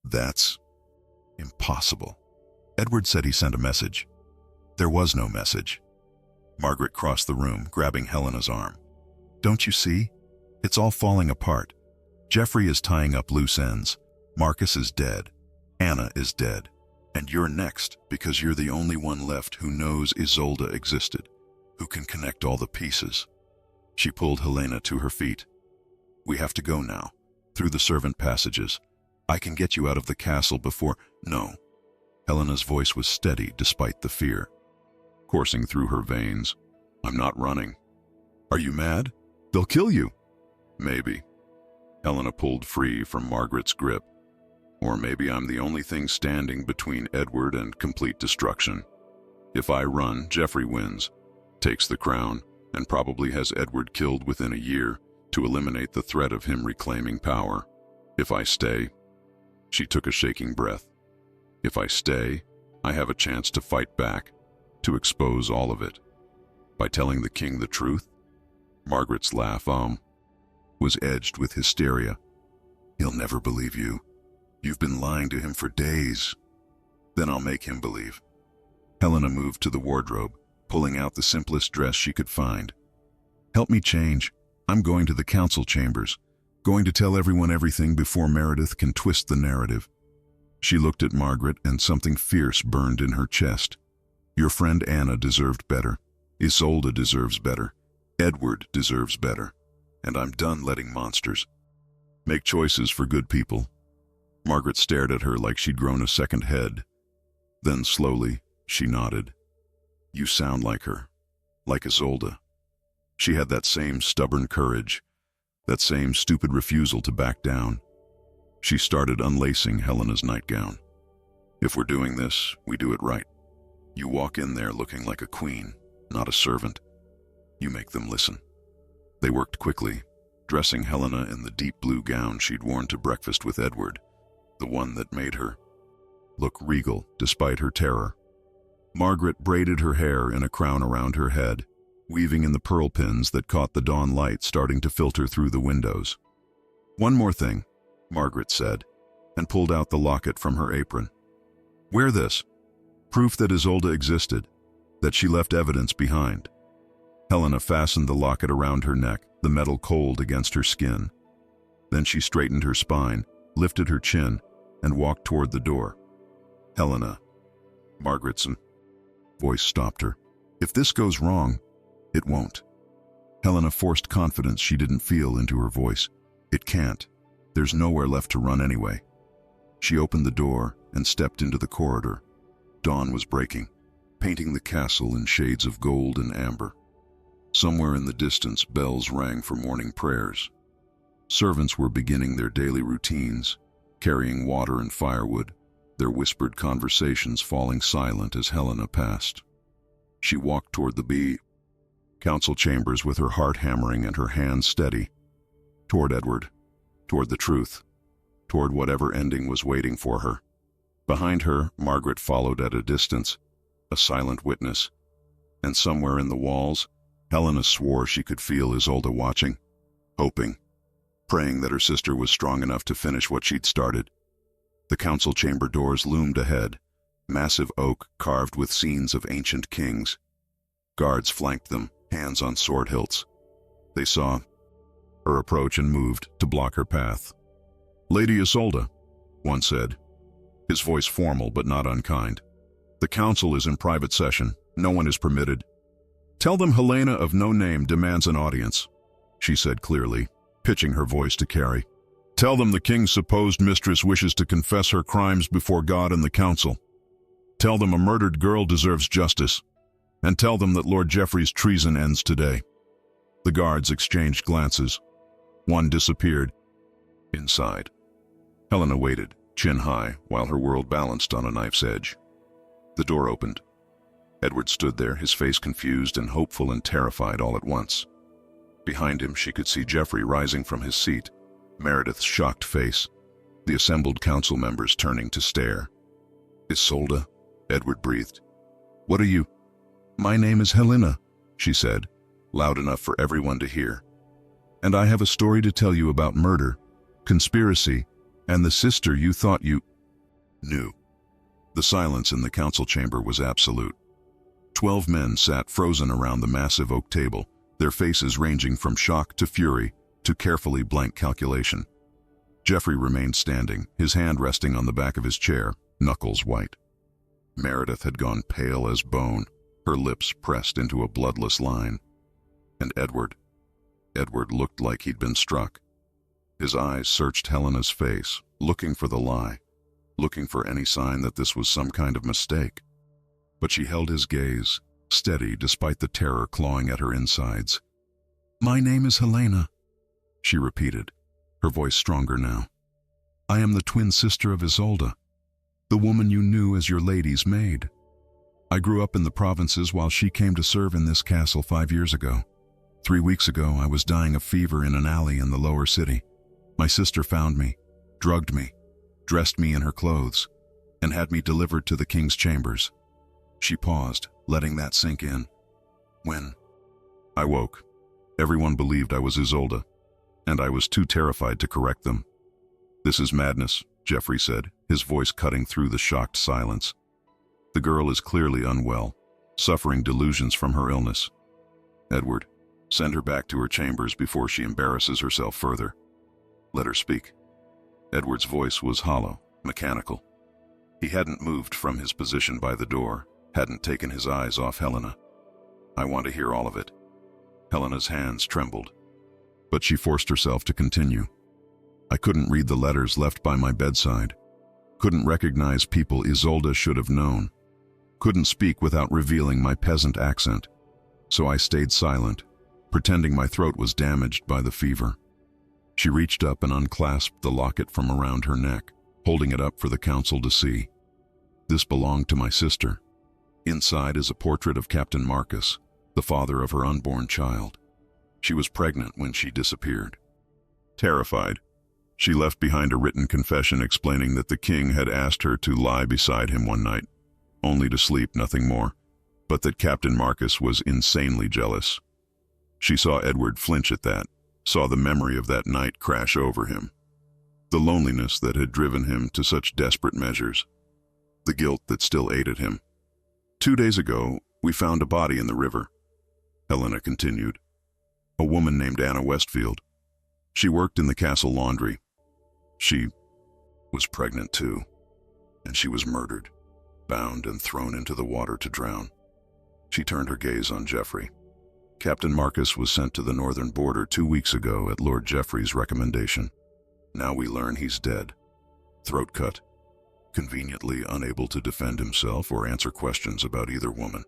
"That's impossible." Edward said he sent a message. There was no message. Margaret crossed the room, grabbing Helena's arm. "Don't you see? It's all falling apart. Jeffrey is tying up loose ends. Marcus is dead. Anna is dead. And you're next because you're the only one left who knows Isolde existed, who can connect all the pieces." She pulled Helena to her feet. "We have to go now, through the servant passages. I can get you out of the castle before—" "No." Helena's voice was steady despite the fear, coursing through her veins. "I'm not running." "Are you mad? They'll kill you." "Maybe." Helena pulled free from Margaret's grip. "Or maybe I'm the only thing standing between Edward and complete destruction. If I run, Jeffrey wins, takes the crown, and probably has Edward killed within a year to eliminate the threat of him reclaiming power. If I stay, she took a shaking breath. If I stay, I have a chance to fight back, to expose all of it. By telling the king the truth? Margaret's laugh, was edged with hysteria. He'll never believe you. You've been lying to him for days. Then I'll make him believe. Helena moved to the wardrobe, pulling out the simplest dress she could find. Help me change. I'm going to the council chambers, going to tell everyone everything before Meredith can twist the narrative. She looked at Margaret and something fierce burned in her chest. Your friend Anna deserved better. Isolde deserves better. Edward deserves better. And I'm done letting monsters make choices for good people. Margaret stared at her like she'd grown a second head. Then slowly, she nodded. You sound like her, like Isolde. She had that same stubborn courage, that same stupid refusal to back down. She started unlacing Helena's nightgown. If we're doing this, we do it right. You walk in there looking like a queen, not a servant. You make them listen. They worked quickly, dressing Helena in the deep blue gown she'd worn to breakfast with Edward, the one that made her look regal despite her terror. Margaret braided her hair in a crown around her head, weaving in the pearl pins that caught the dawn light starting to filter through the windows. One more thing, Margaret said, and pulled out the locket from her apron. Wear this. Proof that Isolde existed, that she left evidence behind. Helena fastened the locket around her neck, the metal cold against her skin. Then she straightened her spine, lifted her chin, and walked toward the door. Helena. Margaret's voice stopped her. If this goes wrong, it won't. Helena forced confidence she didn't feel into her voice. It can't. There's nowhere left to run anyway. She opened the door and stepped into the corridor. Dawn was breaking, painting the castle in shades of gold and amber. Somewhere in the distance, bells rang for morning prayers. Servants were beginning their daily routines, carrying water and firewood, their whispered conversations falling silent as Helena passed. She walked toward the council chambers with her heart hammering and her hands steady. Toward Edward, toward the truth, toward whatever ending was waiting for her. Behind her, Margaret followed at a distance, a silent witness. And somewhere in the walls, Helena swore she could feel Isolde watching, hoping, praying that her sister was strong enough to finish what she'd started. The council chamber doors loomed ahead, massive oak carved with scenes of ancient kings. Guards flanked them, hands on sword hilts. They saw her approach and moved to block her path. Lady Isolde, one said, his voice formal but not unkind. The council is in private session. No one is permitted. Tell them Helena of no name demands an audience, she said clearly, pitching her voice to Carrie. Tell them the king's supposed mistress wishes to confess her crimes before God and the council. Tell them a murdered girl deserves justice. And tell them that Lord Geoffrey's treason ends today. The guards exchanged glances. One disappeared. Inside, Helena waited, chin high, while her world balanced on a knife's edge. The door opened. Edward stood there, his face confused and hopeful and terrified all at once. Behind him, she could see Geoffrey rising from his seat, Meredith's shocked face, the assembled council members turning to stare. Isolde, Edward breathed. What are you? My name is Helena, she said, loud enough for everyone to hear. And I have a story to tell you about murder, conspiracy, and the sister you thought you knew. The silence in the council chamber was absolute. 12 men sat frozen around the massive oak table, their faces ranging from shock to fury to carefully blank calculation. Geoffrey remained standing, his hand resting on the back of his chair, knuckles white. Meredith had gone pale as bone, her lips pressed into a bloodless line. And Edward looked like he'd been struck. His eyes searched Helena's face, looking for the lie, looking for any sign that this was some kind of mistake. But she held his gaze, steady despite the terror clawing at her insides. My name is Helena, she repeated, her voice stronger now. I am the twin sister of Isolde, the woman you knew as your lady's maid. I grew up in the provinces while she came to serve in this castle 5 years ago. 3 weeks ago, I was dying of fever in an alley in the lower city. My sister found me, drugged me, dressed me in her clothes, and had me delivered to the king's chambers. She paused, letting that sink in. When I woke, everyone believed I was Isolde, and I was too terrified to correct them. "This is madness," Geoffrey said, his voice cutting through the shocked silence. "The girl is clearly unwell, suffering delusions from her illness. Edward, send her back to her chambers before she embarrasses herself further. Let her speak." Edward's voice was hollow, mechanical. He hadn't moved from his position by the door, hadn't taken his eyes off Helena. "I want to hear all of it." Helena's hands trembled, but she forced herself to continue. "I couldn't read the letters left by my bedside, couldn't recognize people Isolde should have known, couldn't speak without revealing my peasant accent, so I stayed silent, pretending my throat was damaged by the fever." She reached up and unclasped the locket from around her neck, holding it up for the council to see. "This belonged to my sister. Inside is a portrait of Captain Marcus, the father of her unborn child. She was pregnant when she disappeared. Terrified, she left behind a written confession explaining that the king had asked her to lie beside him one night, only to sleep, nothing more, but that Captain Marcus was insanely jealous. She saw Edward flinch at that, saw the memory of that night crash over him. The loneliness that had driven him to such desperate measures. The guilt that still ate at him. 2 days ago, we found a body in the river," Helena continued. "A woman named Anna Westfield. She worked in the castle laundry. She was pregnant too, and she was murdered, bound and thrown into the water to drown." She turned her gaze on Geoffrey. "Captain Marcus was sent to the northern border 2 weeks ago at Lord Geoffrey's recommendation. Now we learn he's dead, throat cut, conveniently unable to defend himself or answer questions about either woman."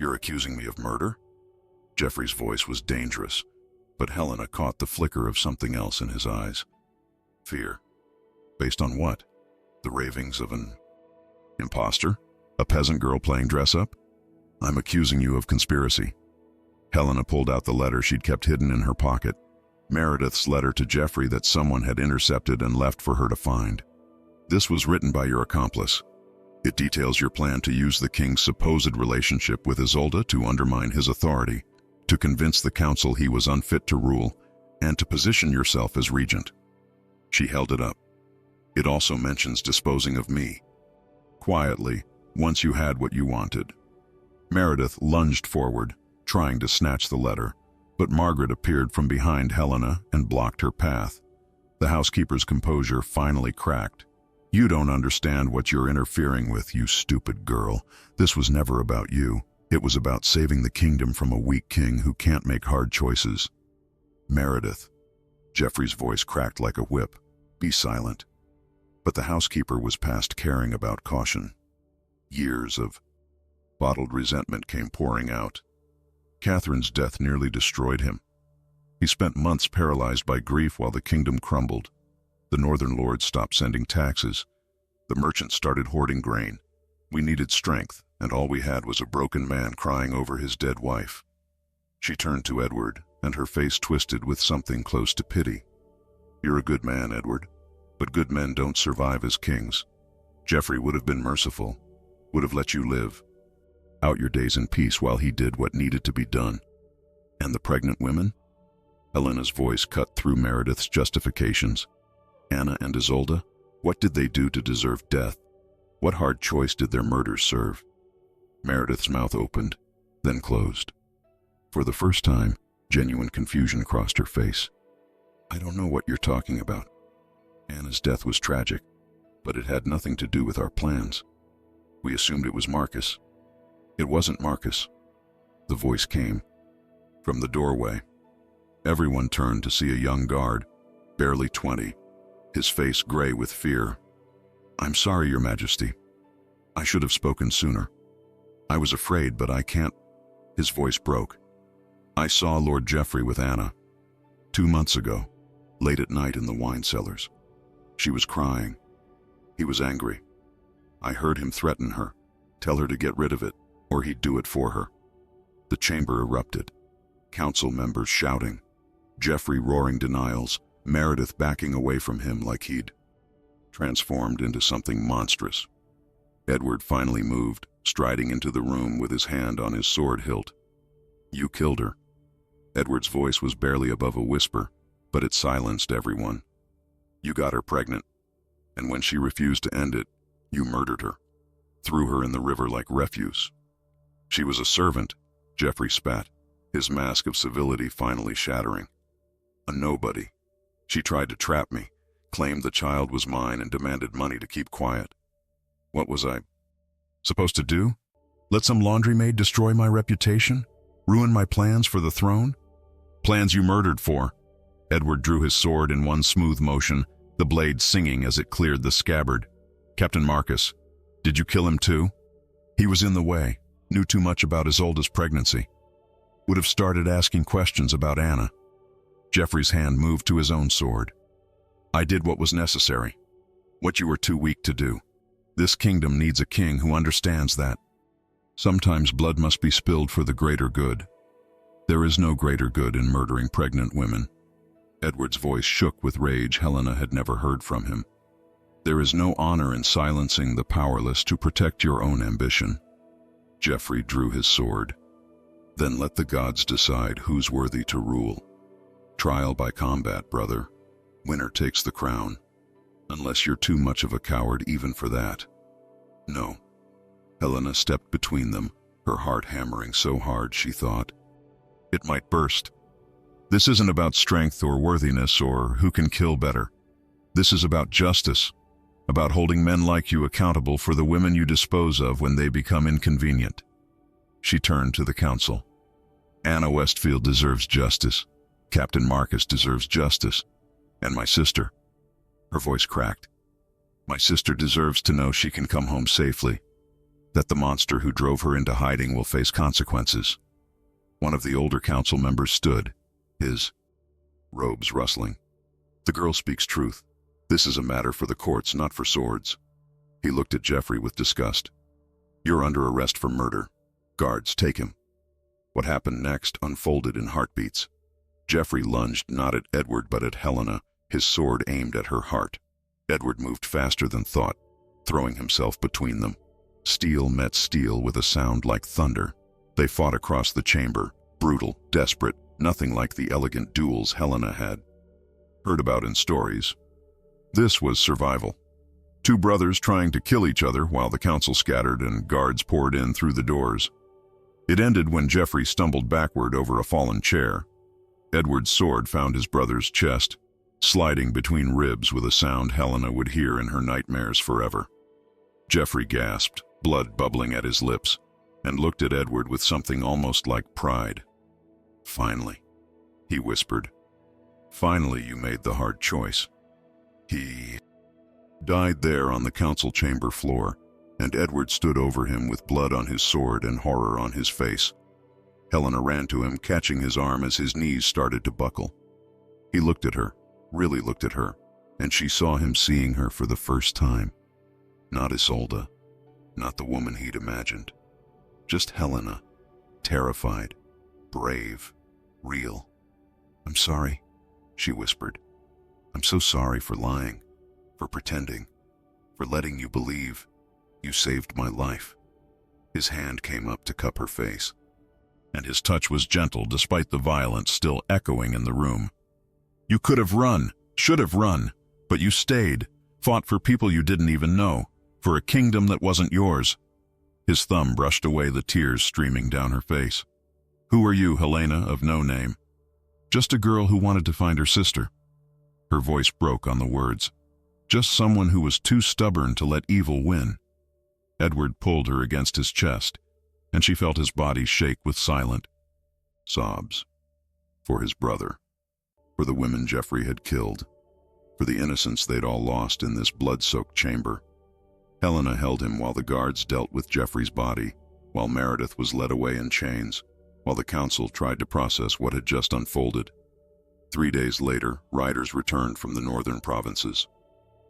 "You're accusing me of murder?" Geoffrey's voice was dangerous, but Helena caught the flicker of something else in his eyes. "Fear. Based on what? The ravings of an imposter? A peasant girl playing dress-up? I'm accusing you of conspiracy." Helena pulled out the letter she'd kept hidden in her pocket, Meredith's letter to Geoffrey that someone had intercepted and left for her to find. "This was written by your accomplice. It details your plan to use the king's supposed relationship with Isolde to undermine his authority, to convince the council he was unfit to rule, and to position yourself as regent." She held it up. "It also mentions disposing of me. Quietly, once you had what you wanted." Meredith lunged forward, trying to snatch the letter, but Margaret appeared from behind Helena and blocked her path. The housekeeper's composure finally cracked. "You don't understand what you're interfering with, you stupid girl. This was never about you. It was about saving the kingdom from a weak king who can't make hard choices." "Meredith," Geoffrey's voice cracked like a whip, "be silent." But the housekeeper was past caring about caution. Years of bottled resentment came pouring out. Catherine's death nearly destroyed him. He spent months paralyzed by grief while the kingdom crumbled. The northern lords stopped sending taxes. The merchants started hoarding grain. We needed strength, and all we had was a broken man crying over his dead wife. She turned to Edward, and her face twisted with something close to pity. "You're a good man, Edward, but good men don't survive as kings. Geoffrey would have been merciful, would have let you live out your days in peace while he did what needed to be done. And the pregnant women?" Helena's voice cut through Meredith's justifications. "Anna and Isolde? What did they do to deserve death? What hard choice did their murders serve?" Meredith's mouth opened, then closed. For the first time, genuine confusion crossed her face. "I don't know what you're talking about. Anna's death was tragic, but it had nothing to do with our plans. We assumed it was Marcus. It wasn't Marcus." The voice came from the doorway. Everyone turned to see a young guard, barely 20, his face gray with fear. "I'm sorry, Your Majesty. I should have spoken sooner. I was afraid, but I can't." His voice broke. "I saw Lord Geoffrey with Anna 2 months ago, late at night in the wine cellars. She was crying. He was angry. I heard him threaten her, Tell her to get rid of it, or he'd do it for her. The chamber erupted. Council members shouting, Jeffrey roaring denials, Meredith backing away from him like he'd transformed into something monstrous. Edward finally moved, striding into the room with his hand on his sword hilt. You killed her. Edward's voice was barely above a whisper, but it silenced everyone. You got her pregnant, and when she refused to end it, you murdered her, threw her in the river like refuse. She was a servant, Jeffrey spat, his mask of civility finally shattering. A nobody. She tried to trap me, claimed the child was mine, and demanded money to keep quiet. What was I supposed to do? Let some laundry maid destroy my reputation? Ruin my plans for the throne? Plans you murdered for. Edward drew his sword in one smooth motion, the blade singing as it cleared the scabbard. Captain Marcus, did you kill him too? He was in the way, knew too much about Isolde's pregnancy. Would have started asking questions about Anna. Jeffrey's hand moved to his own sword. I did what was necessary, what you were too weak to do. This kingdom needs a king who understands that. Sometimes blood must be spilled for the greater good. There is no greater good in murdering pregnant women. Edward's voice shook with rage Helena had never heard from him. There is no honor in silencing the powerless to protect your own ambition. Jeffrey drew his sword. Then let the gods decide who's worthy to rule. Trial by combat, brother. Winner takes the crown. Unless you're too much of a coward even for that. No. Helena stepped between them, her heart hammering so hard she thought it might burst. This isn't about strength or worthiness or who can kill better. This is about justice, about holding men like you accountable for the women you dispose of when they become inconvenient. She turned to the council. Anna Westfield deserves justice. Captain Marcus deserves justice. And my sister. Her voice cracked. My sister deserves to know she can come home safely, that the monster who drove her into hiding will face consequences. One of the older council members stood, his robes rustling. The girl speaks truth. This is a matter for the courts, not for swords. He looked at Jeffrey with disgust. You're under arrest for murder. Guards, take him. What happened next unfolded in heartbeats. Jeffrey lunged not at Edward but at Helena, his sword aimed at her heart. Edward moved faster than thought, throwing himself between them. Steel met steel with a sound like thunder. They fought across the chamber, brutal, desperate, nothing like the elegant duels Helena had heard about in stories. This was survival. Two brothers trying to kill each other while the council scattered and guards poured in through the doors. It ended when Jeffrey stumbled backward over a fallen chair. Edward's sword found his brother's chest, sliding between ribs with a sound Helena would hear in her nightmares forever. Jeffrey gasped, blood bubbling at his lips, and looked at Edward with something almost like pride. Finally, he whispered. Finally, you made the hard choice. He died there on the council chamber floor, and Edward stood over him with blood on his sword and horror on his face. Helena ran to him, catching his arm as his knees started to buckle. He looked at her, really looked at her, and she saw him seeing her for the first time. Not Isolde, not the woman he'd imagined. Just Helena, terrified, brave, real. I'm sorry, she whispered. I'm so sorry for lying, for pretending, for letting you believe. You saved my life. His hand came up to cup her face, and his touch was gentle despite the violence still echoing in the room. You could have run, should have run, but you stayed, fought for people you didn't even know, for a kingdom that wasn't yours. His thumb brushed away the tears streaming down her face. Who are you, Helena, of no name? Just a girl who wanted to find her sister. Her voice broke on the words. Just someone who was too stubborn to let evil win. Edward pulled her against his chest, and she felt his body shake with silent sobs. For his brother, for the women Jeffrey had killed, for the innocents they'd all lost in this blood-soaked chamber. Helena held him while the guards dealt with Jeffrey's body, while Meredith was led away in chains, while the council tried to process what had just unfolded. 3 days later, riders returned from the northern provinces.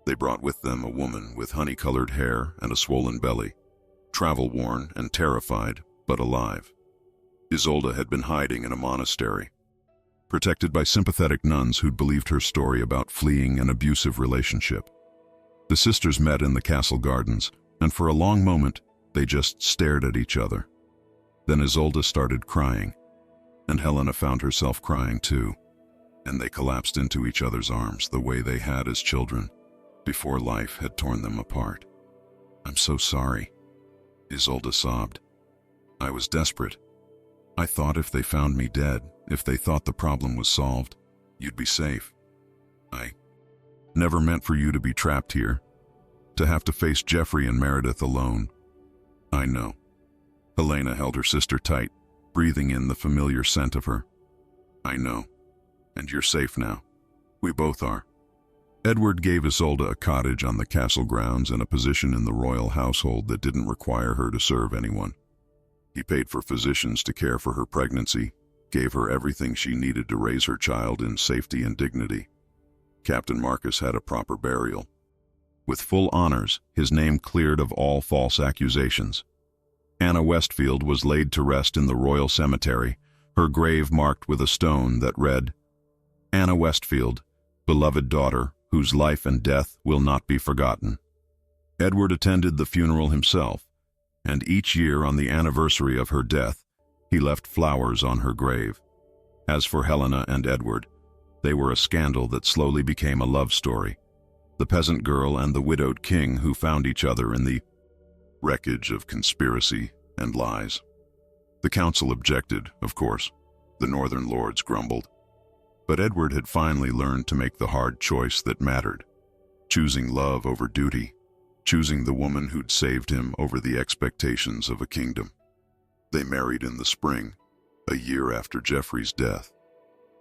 They brought with them a woman with honey-colored hair and a swollen belly. travel-worn and terrified, but alive. Isolde had been hiding in a monastery, protected by sympathetic nuns who'd believed her story about fleeing an abusive relationship. The sisters met in the castle gardens, and for a long moment, they just stared at each other. Then Isolde started crying, and Helena found herself crying too, and they collapsed into each other's arms the way they had as children, before life had torn them apart. "I'm so sorry," Isolde sobbed. "I was desperate. I thought if they found me dead, if they thought the problem was solved, you'd be safe. I never meant for you to be trapped here, to have to face Jeffrey and Meredith alone." "I know." Helena held her sister tight, breathing in the familiar scent of her. "I know. And you're safe now. We both are." Edward gave Isolde a cottage on the castle grounds and a position in the royal household that didn't require her to serve anyone. He paid for physicians to care for her pregnancy, gave her everything she needed to raise her child in safety and dignity. Captain Marcus had a proper burial. With full honors, his name cleared of all false accusations. Anna Westfield was laid to rest in the royal cemetery, her grave marked with a stone that read, "Anna Westfield, beloved daughter, whose life and death will not be forgotten." Edward attended the funeral himself, and each year on the anniversary of her death, he left flowers on her grave. As for Helena and Edward, they were a scandal that slowly became a love story. The peasant girl and the widowed king who found each other in the wreckage of conspiracy and lies. The council objected, of course. The northern lords grumbled. But Edward had finally learned to make the hard choice that mattered, choosing love over duty, choosing the woman who'd saved him over the expectations of a kingdom. They married in the spring, a year after Jeffrey's death.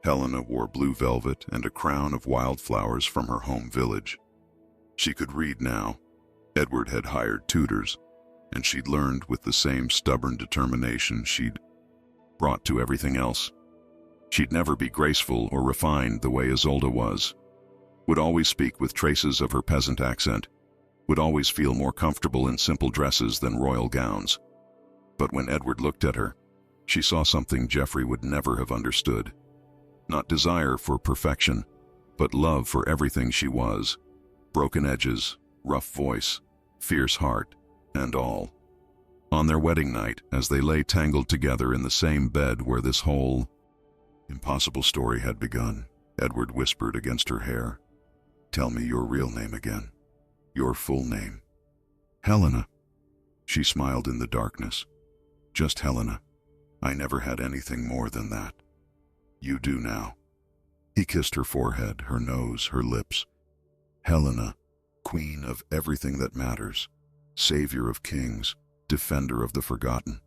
Helena wore blue velvet and a crown of wildflowers from her home village. She could read now. Edward had hired tutors, and she'd learned with the same stubborn determination she'd brought to everything else. She'd never be graceful or refined the way Isolde was, would always speak with traces of her peasant accent, would always feel more comfortable in simple dresses than royal gowns. But when Edward looked at her, she saw something Jeffrey would never have understood. Not desire for perfection, but love for everything she was. Broken edges, rough voice, fierce heart, and all. On their wedding night, as they lay tangled together in the same bed where this whole impossible story had begun, Edward whispered against her hair, "Tell me your real name again. Your full name." "Helena." She smiled in the darkness. "Just Helena. I never had anything more than that. You do now." He kissed her forehead, her nose, her lips. "Helena, queen of everything that matters, savior of kings, defender of the forgotten.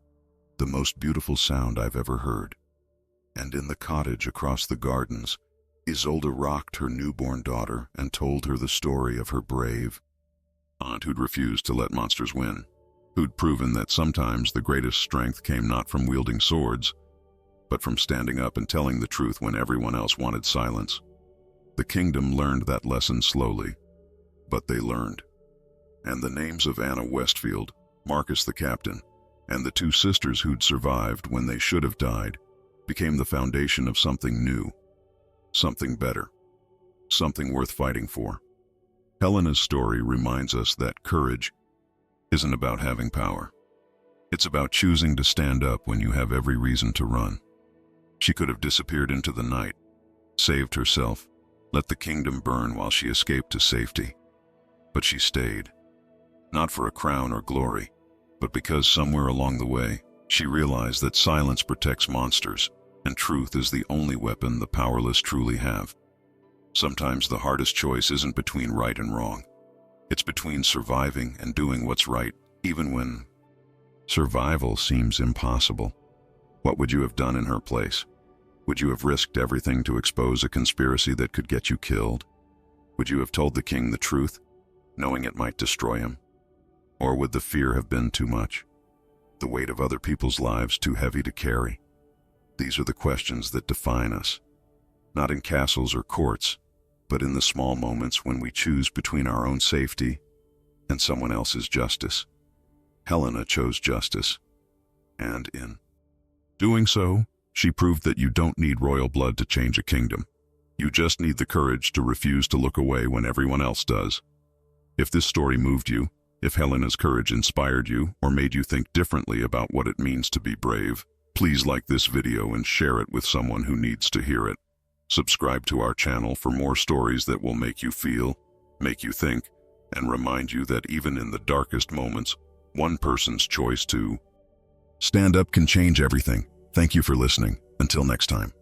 The most beautiful sound I've ever heard." And in the cottage across the gardens, Isolde rocked her newborn daughter and told her the story of her brave aunt who'd refused to let monsters win, who'd proven that sometimes the greatest strength came not from wielding swords, but from standing up and telling the truth when everyone else wanted silence. The kingdom learned that lesson slowly, but they learned. And the names of Anna Westfield, Marcus the captain, and the two sisters who'd survived when they should have died became the foundation of something new, something better, something worth fighting for. Helena's story reminds us that courage isn't about having power. It's about choosing to stand up when you have every reason to run. She could have disappeared into the night, saved herself, let the kingdom burn while she escaped to safety. But she stayed, not for a crown or glory, but because somewhere along the way, she realized that silence protects monsters, and truth is the only weapon the powerless truly have. Sometimes the hardest choice isn't between right and wrong. It's between surviving and doing what's right, even when survival seems impossible. What would you have done in her place? Would you have risked everything to expose a conspiracy that could get you killed? Would you have told the king the truth, knowing it might destroy him? Or would the fear have been too much? The weight of other people's lives too heavy to carry? These are the questions that define us, not in castles or courts, but in the small moments when we choose between our own safety and someone else's justice. Helena chose justice, and in doing so, she proved that you don't need royal blood to change a kingdom. You just need the courage to refuse to look away when everyone else does. If this story moved you, if Helena's courage inspired you or made you think differently about what it means to be brave, please like this video and share it with someone who needs to hear it. Subscribe to our channel for more stories that will make you feel, make you think, and remind you that even in the darkest moments, one person's choice to stand up can change everything. Thank you for listening. Until next time.